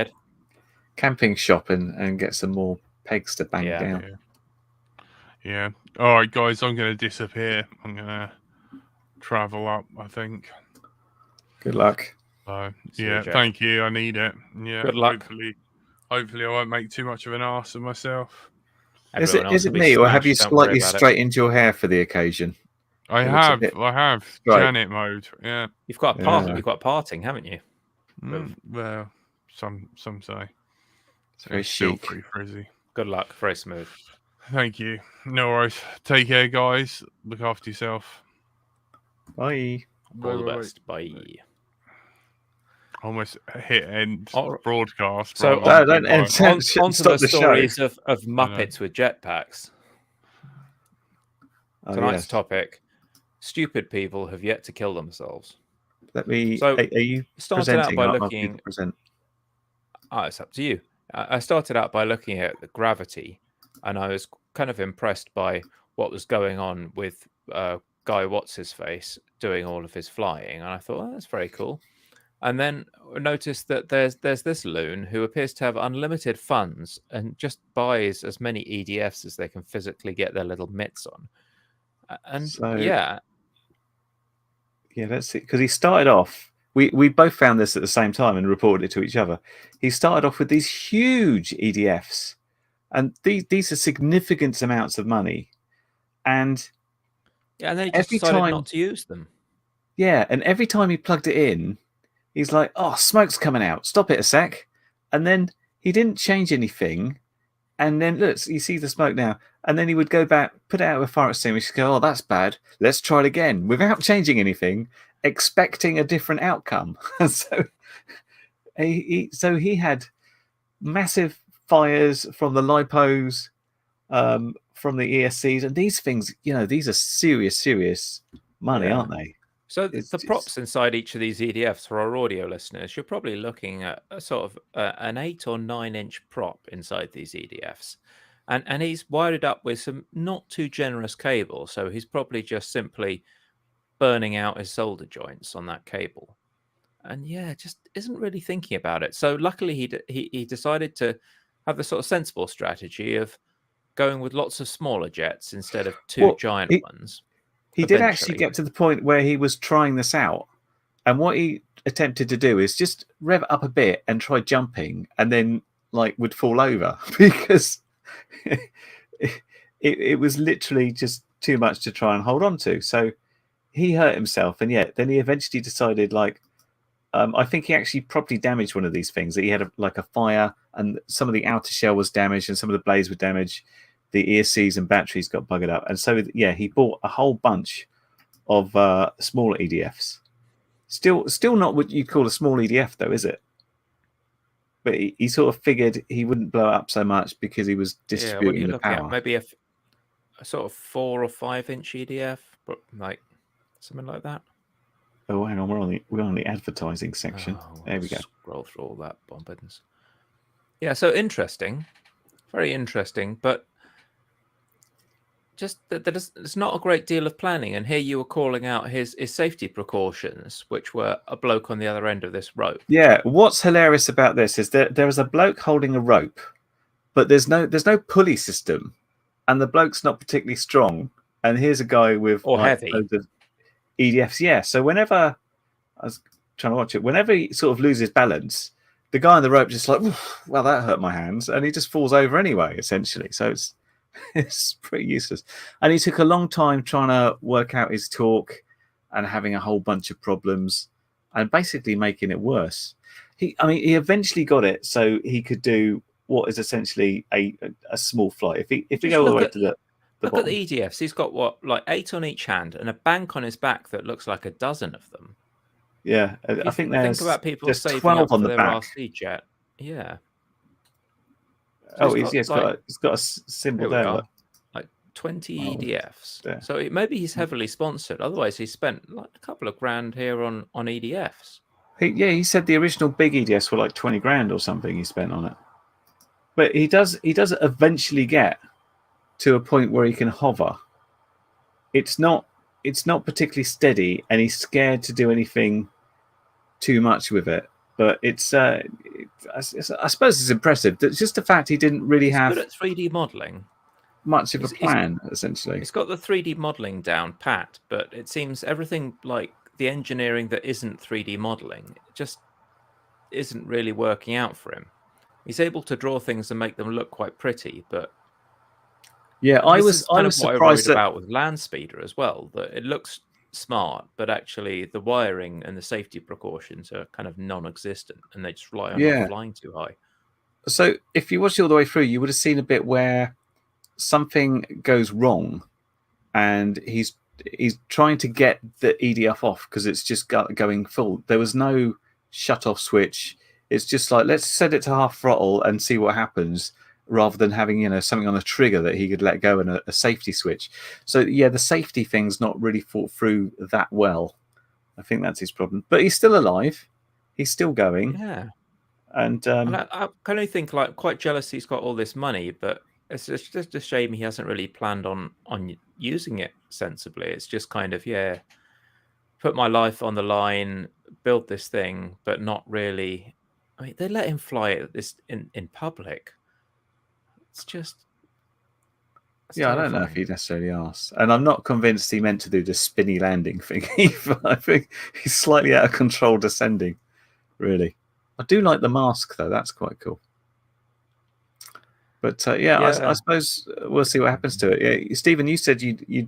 a camping shop and get some more pegs to bang down. Yeah. All right, guys, I'm going to disappear. I'm going to travel up, I think. Good luck. Yeah, thank you. I need it. Yeah. Good luck. Hopefully I won't make too much of an arse of myself. Is it me, or have you slightly straightened your hair for the occasion? I have Janet mode. Yeah. You've got parting, haven't you? Well, some say. It's very chic. Still pretty frizzy. Good luck. Very smooth. Thank you. No worries. Take care, guys. Look after yourself. Bye. All the best. Bye. Almost hit end broadcast. So onto the stories of Muppets with jetpacks. Tonight's topic: stupid people have yet to kill themselves. Let me. So are you started out by looking. It's up to you. I started out by looking at the gravity, and I was kind of impressed by what was going on with Guy What's-his-face doing all of his flying, and I thought, that's very cool. And then I noticed that there's this loon who appears to have unlimited funds and just buys as many EDFs as they can physically get their little mitts on. And let's see, because he started off. We both found this at the same time and reported it to each other. He started off with these huge EDFs, and these are significant amounts of money. And then he just decided not to use them. Yeah, and every time he plugged it in, he's like, "Oh, smoke's coming out. Stop it a sec." And then he didn't change anything. And then look, you see the smoke now. And then he would go back, put it out with a fire extinguisher, go, "Oh, that's bad. Let's try it again," without changing anything, expecting a different outcome. And so he had massive fires from the lipos, from the ESCs, and these things, these are serious money, aren't they? So the props inside each of these EDFs for our audio listeners, you're probably looking at a sort of an 8 or 9 inch prop inside these EDFs. And he's wired it up with some not too generous cable. So he's probably just simply burning out his solder joints on that cable. And just isn't really thinking about it. So luckily he decided to have the sort of sensible strategy of going with lots of smaller jets instead of two giant ones. He did actually get to the point where he was trying this out. And what he attempted to do is just rev it up a bit and try jumping, and then would fall over because it was literally just too much to try and hold on to. So he hurt himself. And then he eventually decided, I think he actually properly damaged one of these things. That he had a fire, and some of the outer shell was damaged and some of the blades were damaged. The ESCs and batteries got buggered up. And so, he bought a whole bunch of smaller EDFs. Still not what you'd call a small EDF, though, is it? But he sort of figured he wouldn't blow up so much because he was distributing the power. Maybe a sort of 4 or 5 inch EDF, but something like that. Oh, hang on, we're on the advertising section. There we go. Scroll through all that bombardance. Yeah, so interesting, very interesting, but just that there's not a great deal of planning. And here you were calling out his safety precautions, which were a bloke on the other end of this rope. Yeah, what's hilarious about this is that there is a bloke holding a rope, but there's no pulley system, and the bloke's not particularly strong. And here's a guy with heavy loads of EDFs. Yeah, so whenever I was trying to watch it, whenever he sort of loses balance, the guy on the rope just well, that hurt my hands, and he just falls over anyway, essentially. So it's pretty useless. And he took a long time trying to work out his torque and having a whole bunch of problems and basically making it worse. He eventually got it so he could do what is essentially a small flight. If we go all the way to the look bottom. at the EDFs. He's got 8 on each hand and a bank on his back that looks like a dozen of them. Yeah, I think there's about people saving 12 up on for the their back. RC jet. Yeah. So he's got a symbol there. Look. 20 EDFs. There. So maybe he's heavily sponsored. Otherwise, he spent a couple of grand here on EDFs. He said the original big EDFs were 20 grand or something he spent on it. But he does eventually get to a point where he can hover. It's not particularly steady, and he's scared to do anything too much with it. But it's I suppose it's impressive. It's just the fact he didn't really He's have good at 3D modeling. much of a plan, essentially. He's got the 3D modeling down pat, but it seems everything like the engineering that isn't 3D modeling just isn't really working out for him. He's able to draw things and make them look quite pretty, but yeah, I was what surprised I worried about with Land Speeder as well, that it looks smart, but actually the wiring and the safety precautions are kind of non-existent, and they just rely on not flying too high. So if you watched it all the way through, you would have seen a bit where something goes wrong, and he's trying to get the EDF off because it's just going full. There was no shut off switch. It's just like, let's set it to half throttle and see what happens, rather than having something on a trigger that he could let go and a safety switch. So yeah, the safety thing's not really thought through that well. I think that's his problem. But he's still alive. He's still going. Yeah. And I kind of think like quite jealous he's got all this money, but it's just a shame he hasn't really planned on using it sensibly. It's just kind of, put my life on the line, build this thing, but not really. I mean, they let him fly it in public. It's just... I don't know if he necessarily asked. And I'm not convinced he meant to do the spinny landing thing either. I think he's slightly out of control descending, really. I do like the mask, though. That's quite cool. But I suppose we'll see what happens to it. Yeah, Stephen, you said you'd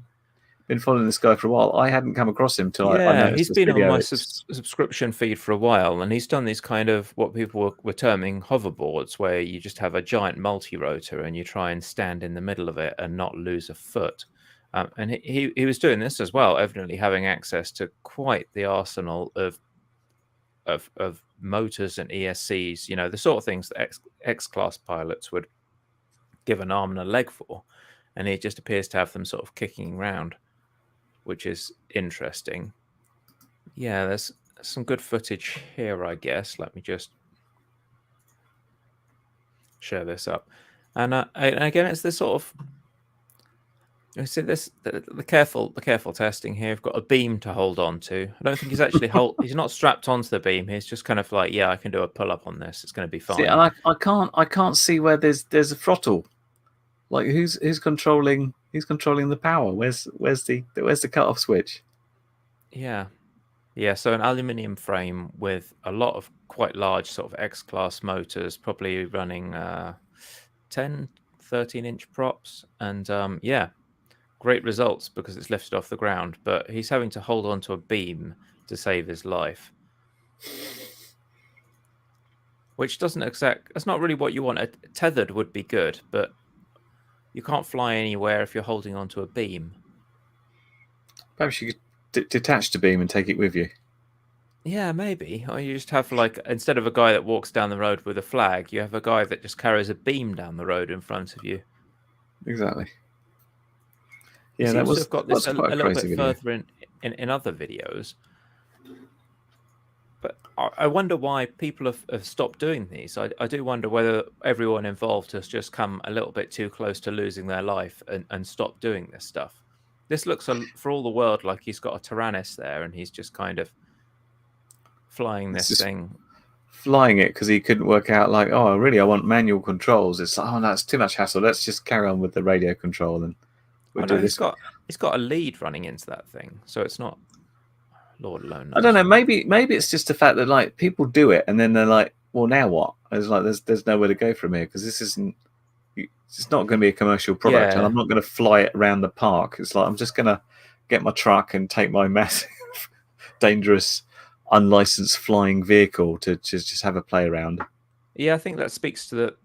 been following this guy for a while. I hadn't come across him till I noticed he's this been video. on my subscription feed for a while, and he's done these kind of what people were terming hoverboards, where you just have a giant multi-rotor and you try and stand in the middle of it and not lose a foot. And he was doing this as well, evidently having access to quite the arsenal of motors and ESCs, the sort of things that X-class pilots would give an arm and a leg for, and he just appears to have them sort of kicking around, which is interesting. Yeah, there's some good footage here, I guess. Let me just share this up. And again, it's this sort of... You see this, the careful testing here. We've got a beam to hold on to. I don't think he's actually he's not strapped onto the beam. He's just kind of like, I can do a pull up on this. It's going to be fine. See, and I can't see where there's a throttle. Like who's controlling the power? Where's the cutoff switch? Yeah. So an aluminium frame with a lot of quite large sort of X-class motors, probably running 10, 13-inch props, and great results because it's lifted off the ground. But he's having to hold on to a beam to save his life, which doesn't that's not really what you want. A tethered would be good, but you can't fly anywhere if you're holding onto a beam. Perhaps you could detach the beam and take it with you. Yeah, maybe. Or you just have, like, instead of a guy that walks down the road with a flag, you have a guy that just carries a beam down the road in front of you. Exactly. Yeah, that was got this a little bit further in other videos. But I wonder why people have stopped doing these. I do wonder whether everyone involved has just come a little bit too close to losing their life and stopped doing this stuff. This looks, for all the world, like he's got a Tyrannus there, and he's just kind of flying this thing. Flying it because he couldn't work out, like, I want manual controls. It's like, that's too much hassle. Let's just carry on with the radio control and we'll do this. He's got a lead running into that thing, so it's not... Lord alone knows. I don't know. Maybe it's just the fact that, like, people do it and then they're like, well, now what? It's like there's nowhere to go from here because this isn't. It's not going to be a commercial product, and I'm not going to fly it around the park. It's like I'm just going to get my truck and take my massive, dangerous, unlicensed flying vehicle to just have a play around. Yeah, I think that speaks to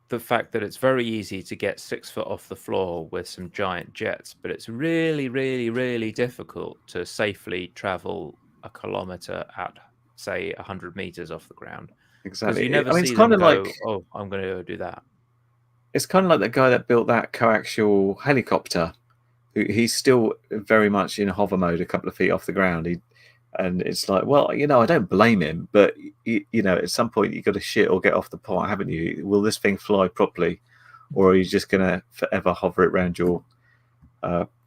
the fact that it's very easy to get 6 foot off the floor with some giant jets, but it's really, really, really difficult to safely travel a kilometer at, say, 100 meters off the ground. Exactly. You never see them go, I'm going to go do that. It's kind of like the guy that built that coaxial helicopter. He's still very much in hover mode, a couple of feet off the ground. And it's like, well, I don't blame him, but at some point you got to shit or get off the pot, haven't you? Will this thing fly properly, or are you just going to forever hover it around your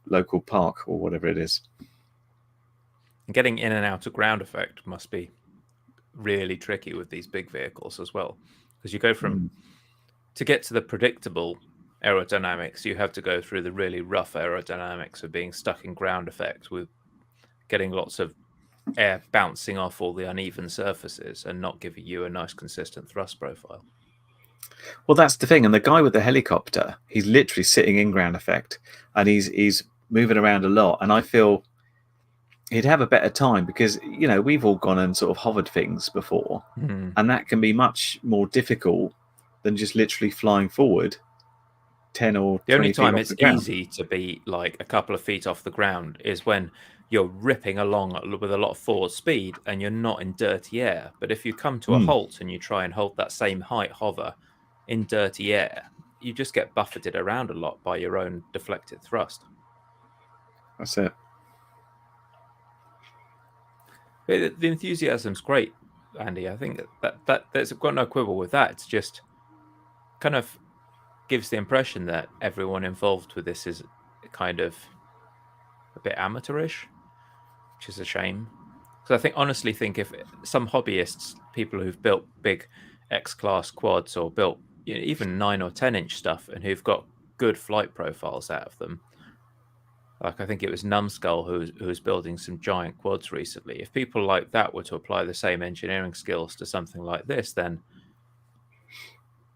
local park or whatever it is? Getting in and out of ground effect must be really tricky with these big vehicles as well, because you go from to get to the predictable aerodynamics, you have to go through the really rough aerodynamics of being stuck in ground effect with getting lots of air bouncing off all the uneven surfaces and not giving you a nice consistent thrust profile. Well, that's the thing. And the guy with the helicopter, he's literally sitting in ground effect, and he's moving around a lot. And I feel he'd have a better time because, you know, we've all gone and sort of hovered things before, and that can be much more difficult than just literally flying forward 10 or 20 The only time feet it's off the ground. easy to be like a couple of feet off the ground is when you're ripping along with a lot of forward speed and you're not in dirty air. But if you come to a halt and you try and hold that same height hover in dirty air, you just get buffeted around a lot by your own deflected thrust. That's it. The enthusiasm's great, Andy. I think that there's got no quibble with that. It's just kind of gives the impression that everyone involved with this is kind of a bit amateurish, which is a shame. Because I honestly think if some hobbyists, people who've built big X-class quads or built even 9 or 10-inch stuff and who've got good flight profiles out of them, like I think it was Numbskull who was building some giant quads recently. If people like that were to apply the same engineering skills to something like this, then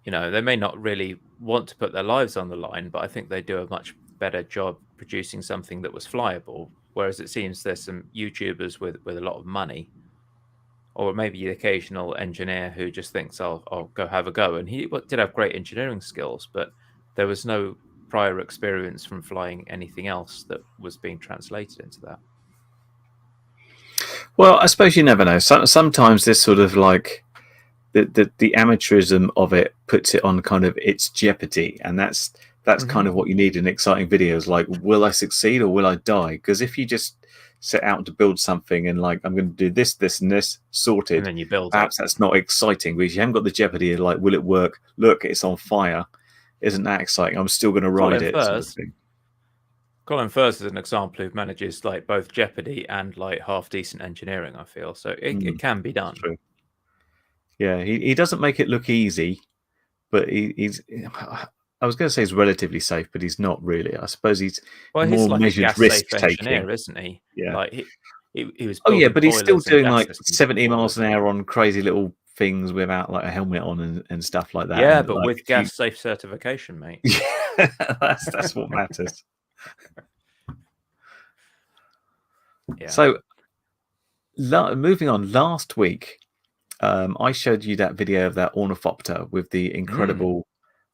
they may not really want to put their lives on the line, but I think they do a much better job producing something that was flyable. Whereas it seems there's some YouTubers with a lot of money, or maybe the occasional engineer who just thinks, I'll go have a go. And he did have great engineering skills, but there was no prior experience from flying anything else that was being translated into that. Well, I suppose you never know. Sometimes this sort of like the amateurism of it puts it on kind of its jeopardy, and that's kind of what you need in exciting videos. Like, will I succeed or will I die? Because if you just set out to build something and like, I'm going to do this, this, and this, sorted, and then you build perhaps that's not exciting because you haven't got the jeopardy of like, will it work? Look, it's on fire. Isn't that exciting? I'm still going to ride it. Sort of thing. Colin Firth is an example who manages like both jeopardy and like half decent engineering, I feel. So it can be done. True. Yeah, he doesn't make it look easy, but he's. I was going to say he's relatively safe, but he's not really. I suppose he's more like measured risk taking, isn't he? Yeah. Like he was. Oh yeah, but he's still doing like 70 before. miles an hour on crazy little things without like a helmet on and stuff like that. Yeah, and, but like, with gas safe certification, mate. Yeah, that's what matters. Yeah. So, moving on. Last week, I showed you that video of that ornithopter with the incredible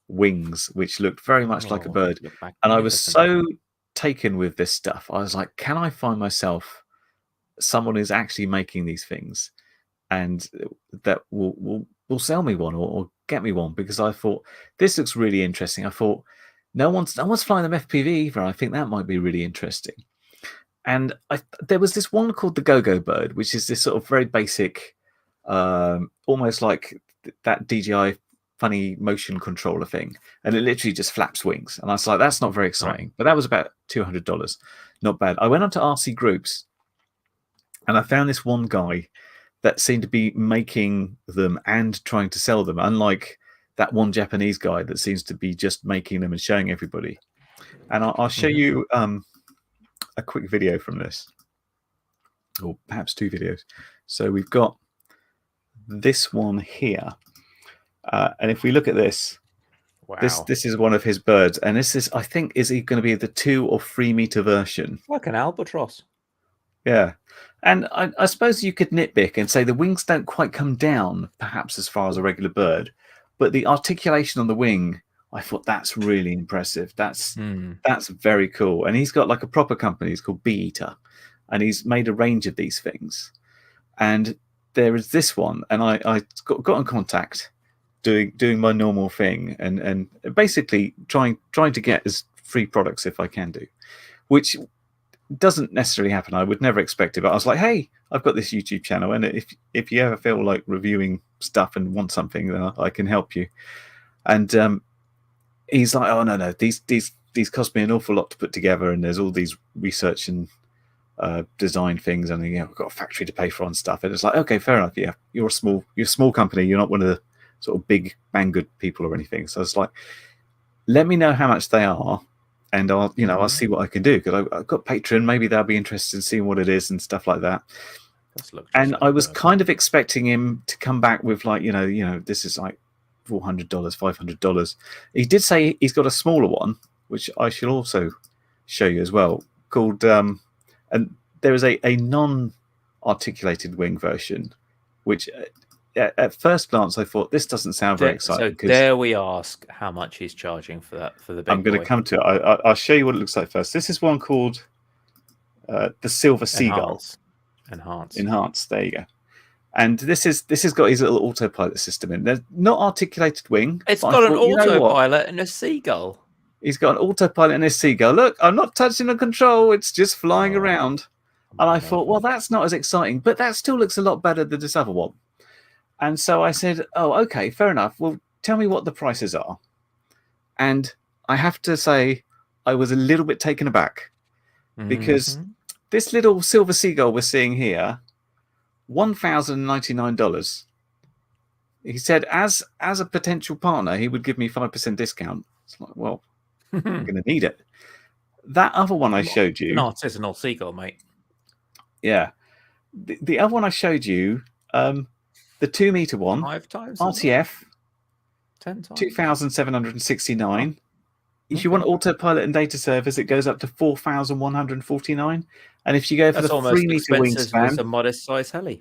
wings, which looked very much like a bird. And I was so taken with this stuff. I was like, can I find myself someone who's actually making these things and that will sell me one or get me one? Because I thought this looks really interesting. I thought no one's flying them FPV either. I think that might be really interesting. And there was this one called the Go-Go Bird, which is this sort of very basic, almost like that DJI funny motion controller thing, and it literally just flaps wings. And I was like, that's not very exciting. Right. But that was about $200. Not bad. I went on to RC Groups, and I found this one guy that seemed to be making them and trying to sell them, unlike that one Japanese guy that seems to be just making them and showing everybody. And I'll show you a quick video from this, or perhaps two videos. So we've got this one here, and if we look at this, wow, this is one of his birds, and this is, I think, is he going to be the 2 or 3 meter version? Like an albatross. Yeah, and I suppose you could nitpick and say the wings don't quite come down, perhaps as far as a regular bird, but the articulation on the wing, I thought that's really impressive. That's very cool. And he's got like a proper company. It's called Bee Eater, and he's made a range of these things. And there is this one, and I got in contact, doing my normal thing, and basically trying to get as free products if I can do, which doesn't necessarily happen. I would never expect it, but I was like, hey, I've got this YouTube channel, and if you ever feel like reviewing stuff and want something, then I can help you. And he's like, oh no, these cost me an awful lot to put together, and there's all these research and design things, and we've got a factory to pay for and stuff. And it's like, okay, fair enough. Yeah, you're a small company. You're not one of the sort of big Banggood people or anything. So it's like, let me know how much they are, and I'll see what I can do, because I've got Patreon. Maybe they'll be interested in seeing what it is and stuff like that. And I was kind of expecting him to come back with like, this is like $400, $500. He did say he's got a smaller one, which I shall also show you as well, called and there is a non-articulated wing version, which at first glance I thought, this doesn't sound very exciting. So dare we ask how much he's charging for that, for the big I'm going to come to it. I'll show you what it looks like first. This is one called the Silver Seagull. Enhanced. There you go. And this has got his little autopilot system in. There's not articulated wing. It's got an autopilot and a seagull. He's got an autopilot and a seagull. Look, I'm not touching the control. It's just flying around. And I thought, well, that's not as exciting, but that still looks a lot better than this other one. And so I said, oh, okay, fair enough. Well, tell me what the prices are. And I have to say, I was a little bit taken aback, because this little Silver Seagull we're seeing here, $1,099. He said, as a potential partner, he would give me 5% discount. It's like, well, I'm going to need it. That other one I showed you, an artisanal seagull, mate. Yeah, the other one I showed you, the 2 meter one, 5 times RTF, 10 times, 2,769. If you want autopilot and data service, it goes up to 4,149. And if you go for the 3 meter wingspan, a modest size heli.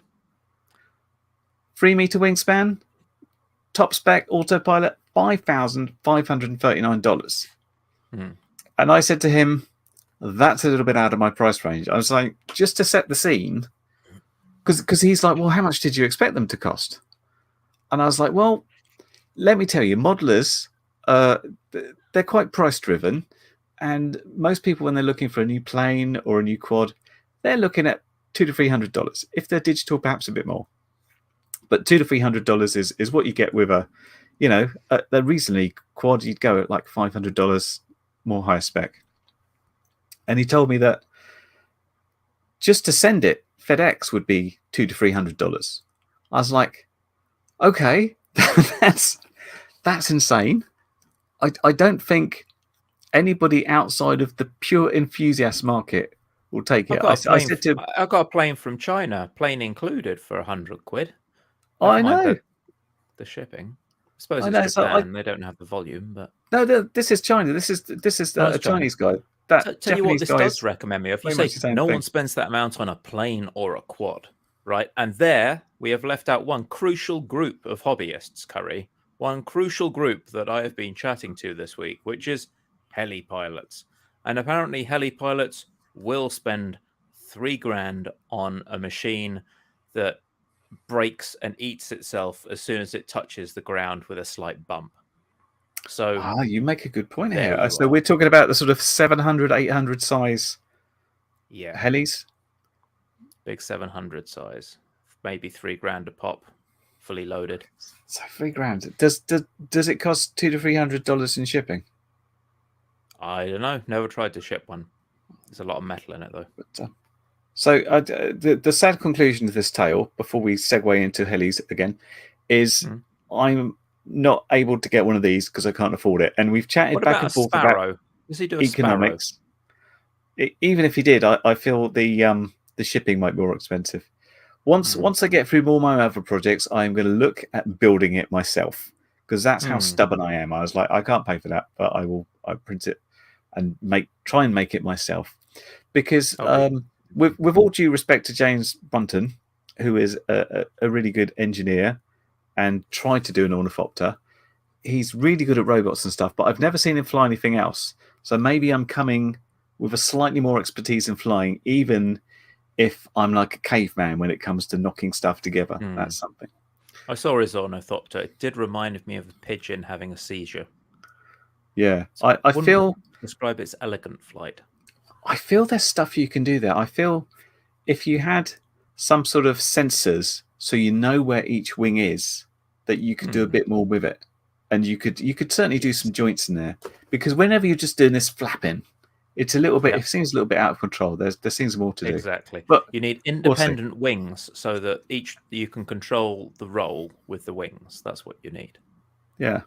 3 meter wingspan, top spec autopilot, $5,539. And I said to him, that's a little bit out of my price range. I was like, just to set the scene, because he's like, well, how much did you expect them to cost? And I was like, well, let me tell you, modelers, they're quite price driven, and most people, when they're looking for a new plane or a new quad, they're looking at $200 to $300. If they're digital, perhaps a bit more, but $200 to $300 is what you get with a recently quad. You'd go at like $500 more higher spec. And he told me that just to send it, FedEx would be $200 to $300. I was like, okay, that's insane. I don't think anybody outside of the pure enthusiast market will take it. I got a plane from China, plane included, for £100. I know the shipping. I suppose it's Japan. They don't have the volume, but no, this is China. This is a Chinese guy. That tell you what, this does recommend me. If you say no one spends that amount on a plane or a quad, right? And there we have left out one crucial group of hobbyists, Curry. One crucial group that I have been chatting to this week, which is heli pilots. And apparently heli pilots will spend $3,000 on a machine that breaks and eats itself as soon as it touches the ground with a slight bump. So you make a good point here. So we're talking about the sort of 700, 800 size helis? Big 700 size. Maybe $3,000 a pop, fully loaded. So $3,000. Does it cost $200 to $300 in shipping? I don't know. Never tried to ship one. There's a lot of metal in it, though. But, so the sad conclusion of this tale, before we segue into helis again, is I'm not able to get one of these because I can't afford it. And we've chatted back and forth about Does he do a economics. Even if he did, I feel the shipping might be more expensive. Once I get through all my other projects, I'm going to look at building it myself, because that's how stubborn I am. I was like, I can't pay for that, but I print it and try and make it myself. Because with all due respect to James Brunton, who is a really good engineer and tried to do an ornithopter, he's really good at robots and stuff, but I've never seen him fly anything else. So maybe I'm coming with a slightly more expertise in flying, even if I'm like a caveman when it comes to knocking stuff together. That's something. I saw his ornithopter. It did remind me of a pigeon having a seizure. Yeah, so I feel describe its elegant flight. I feel there's stuff you can do there. I feel if you had some sort of sensors, so you know where each wing is, that you could do a bit more with it, and you could certainly do some joints in there. Because whenever you're just doing this flapping, it's a little bit. Yeah. It seems a little bit out of control. There seems more to do. Exactly. But you need we'll see. independent wings so that you can control the roll with the wings. That's what you need. Yeah,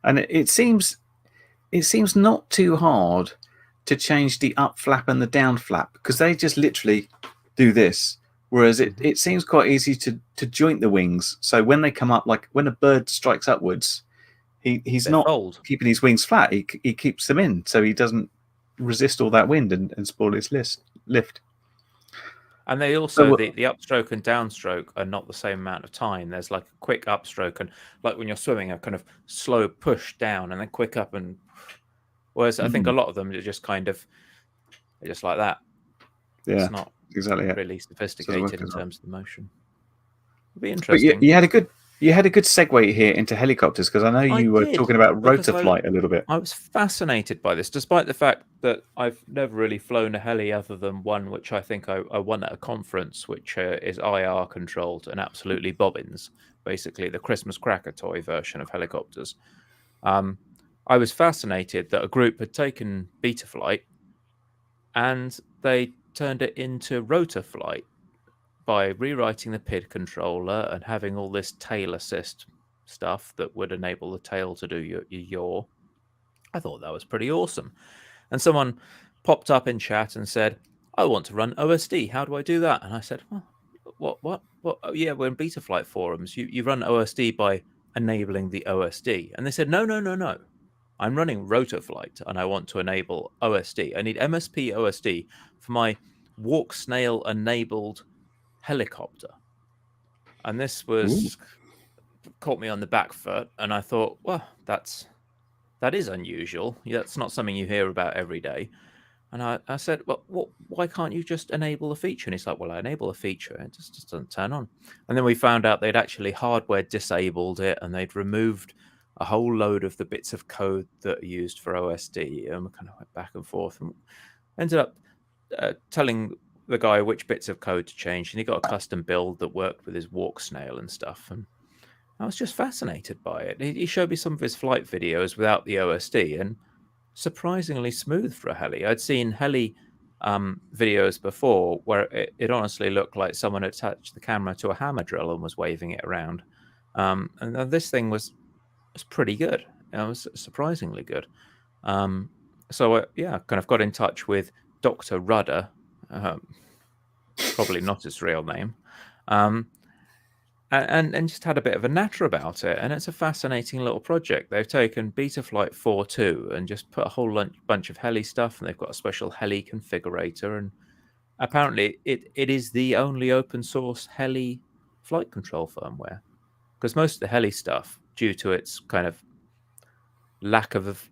and it seems not too hard to change the up flap and the down flap, because they just literally do this. Whereas it seems quite easy to joint the wings. So when they come up, like when a bird strikes upwards, he's They not fold. keeping his wings flat. He keeps them in, so he doesn't resist all that wind and spoil his lift. And they also, So, the upstroke and downstroke are not the same amount of time. There's like a quick upstroke and like when you're swimming, a kind of slow push down and then quick up. And whereas I think a lot of them are just kind of just like that. Yeah, it's not exactly really sophisticated in terms of the motion. It'd be But interesting. you had a good segue here into helicopters, because I know you were talking about rotor flight a little bit. I was fascinated by this, despite the fact that I've never really flown a heli other than one, which I think I won at a conference, which is IR controlled and absolutely bobbins, basically the Christmas cracker toy version of helicopters. I was fascinated that a group had taken beta flight and they turned it into rotor flight by rewriting the PID controller and having all this tail assist stuff that would enable the tail to do your yaw. I thought that was pretty awesome. And someone popped up in chat and said, I want to run OSD. How do I do that? And I said, well, what? Oh, yeah, we're in beta flight forums. You run OSD by enabling the OSD. And they said, no. I'm running rotor flight and I want to enable OSD. I need MSP OSD for my walk snail enabled helicopter. And this caught me on the back foot, and I thought, well, that is unusual. That's not something you hear about every day. And I said, well, why can't you just enable a feature? And he's like, well, I enable a feature, it just doesn't turn on. And then we found out they'd actually hardware disabled it, and they'd removed a whole load of the bits of code that are used for OSD. And we kind of went back and forth and ended up telling the guy which bits of code to change, and he got a custom build that worked with his walk snail and stuff. And I was just fascinated by it. He showed me some of his flight videos without the OSD, and surprisingly smooth for a heli. I'd seen heli videos before where it honestly looked like someone had attached the camera to a hammer drill and was waving it around. And this thing was pretty good. It was surprisingly good. So I kind of got in touch with Dr. Rudder, probably not his real name, and just had a bit of a natter about it. And it's a fascinating little project. They've taken Betaflight 4.2 and just put a whole bunch of heli stuff, and they've got a special heli configurator. And apparently it is the only open source heli flight control firmware, because most of the heli stuff, due to its kind of lack of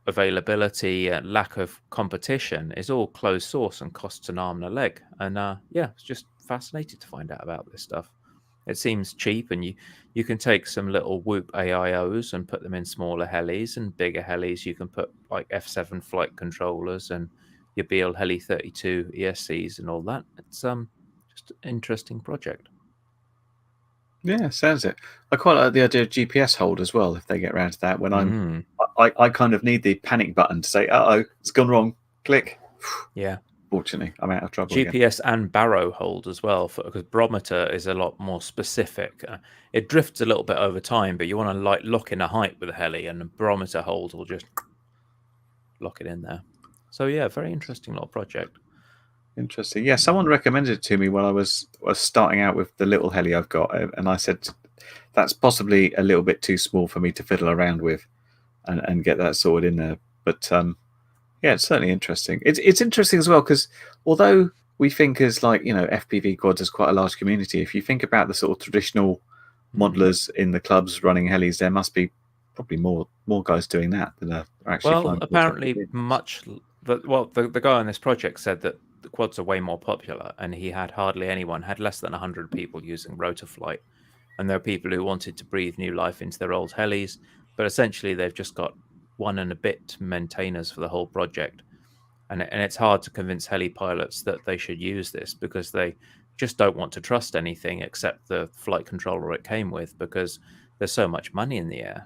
availability and lack of competition, is all closed source and costs an arm and a leg. And it's just fascinated to find out about this stuff. It seems cheap, and you can take some little Whoop AIOs and put them in smaller helis, and bigger helis you can put like F7 flight controllers and your Beal Heli 32 ESCs and all that. It's just an interesting project. Yeah, sounds it. I quite like the idea of GPS hold as well, if they get around to that. When I kind of need the panic button to say, uh-oh, it's gone wrong. Click. Yeah. Fortunately, I'm out of trouble. GPS again. and barrow hold as well, because barometer is a lot more specific. It drifts a little bit over time, but you want to lock in a height with a heli, and a barometer hold will just lock it in there. So yeah, very interesting little project. Interesting. Yeah, someone recommended it to me when I was starting out with the little heli I've got, and I said that's possibly a little bit too small for me to fiddle around with and get that sorted in there. But yeah, it's certainly interesting. It's interesting as well, because although we think as FPV quads is quite a large community, if you think about the sort of traditional modelers in the clubs running helis, there must be probably more guys doing that than are actually. Well, apparently the guy on this project said that the quads are way more popular, and he had had less than 100 people using rotor flight, and there are people who wanted to breathe new life into their old helis, but essentially they've just got one and a bit maintainers for the whole project, and it's hard to convince heli pilots that they should use this, because they just don't want to trust anything except the flight controller it came with, because there's so much money in the air.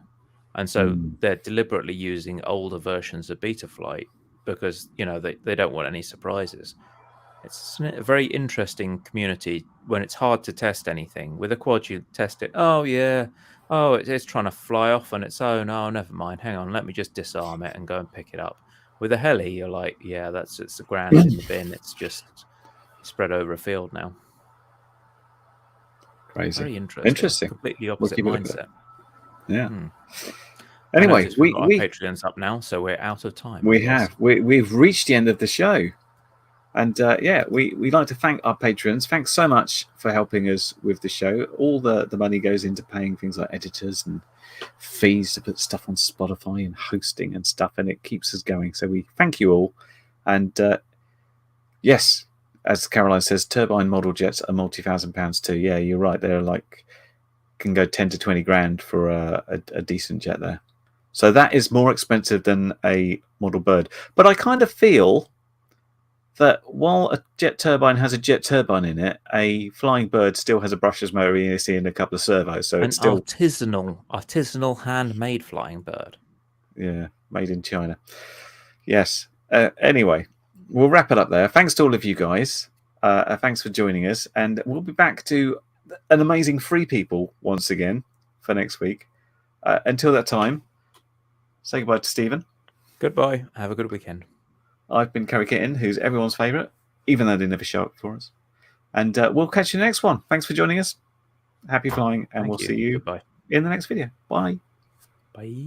And so they're deliberately using older versions of Betaflight because they don't want any surprises. It's a very interesting community when it's hard to test anything. With a quad, you test it. Oh yeah, it's trying to fly off on its own. Oh, never mind. Hang on, let me just disarm it and go and pick it up. With a heli, you're like, yeah, it's a grand in the bin. It's just spread over a field now. Crazy. Very interesting. Interesting. Completely opposite mindset. Yeah. Anyway, we've got our Patreon's up now, so we're out of time. We've reached the end of the show. And we'd like to thank our patrons. Thanks so much for helping us with the show. All the money goes into paying things like editors and fees to put stuff on Spotify and hosting and stuff, and it keeps us going. So we thank you all. And yes, as Caroline says, turbine model jets are multi-1,000 too. Yeah, you're right. They're can go 10 to 20 grand for a decent jet there. So that is more expensive than a model bird. But I kind of feel that while a jet turbine has a jet turbine in it, a flying bird still has a brushless motor ESC and a couple of servos. So it's still artisanal handmade flying bird. Yeah, made in China. Yes. Anyway, we'll wrap it up there. Thanks to all of you guys. Thanks for joining us, and we'll be back to an amazing Free People once again for next week. Until that time, say goodbye to Stephen. Goodbye. Have a good weekend. I've been Kerry Kitten, who's everyone's favourite, even though they never show up for us. And we'll catch you in the next one. Thanks for joining us. Happy flying, and we'll see you in the next video. Bye. Bye.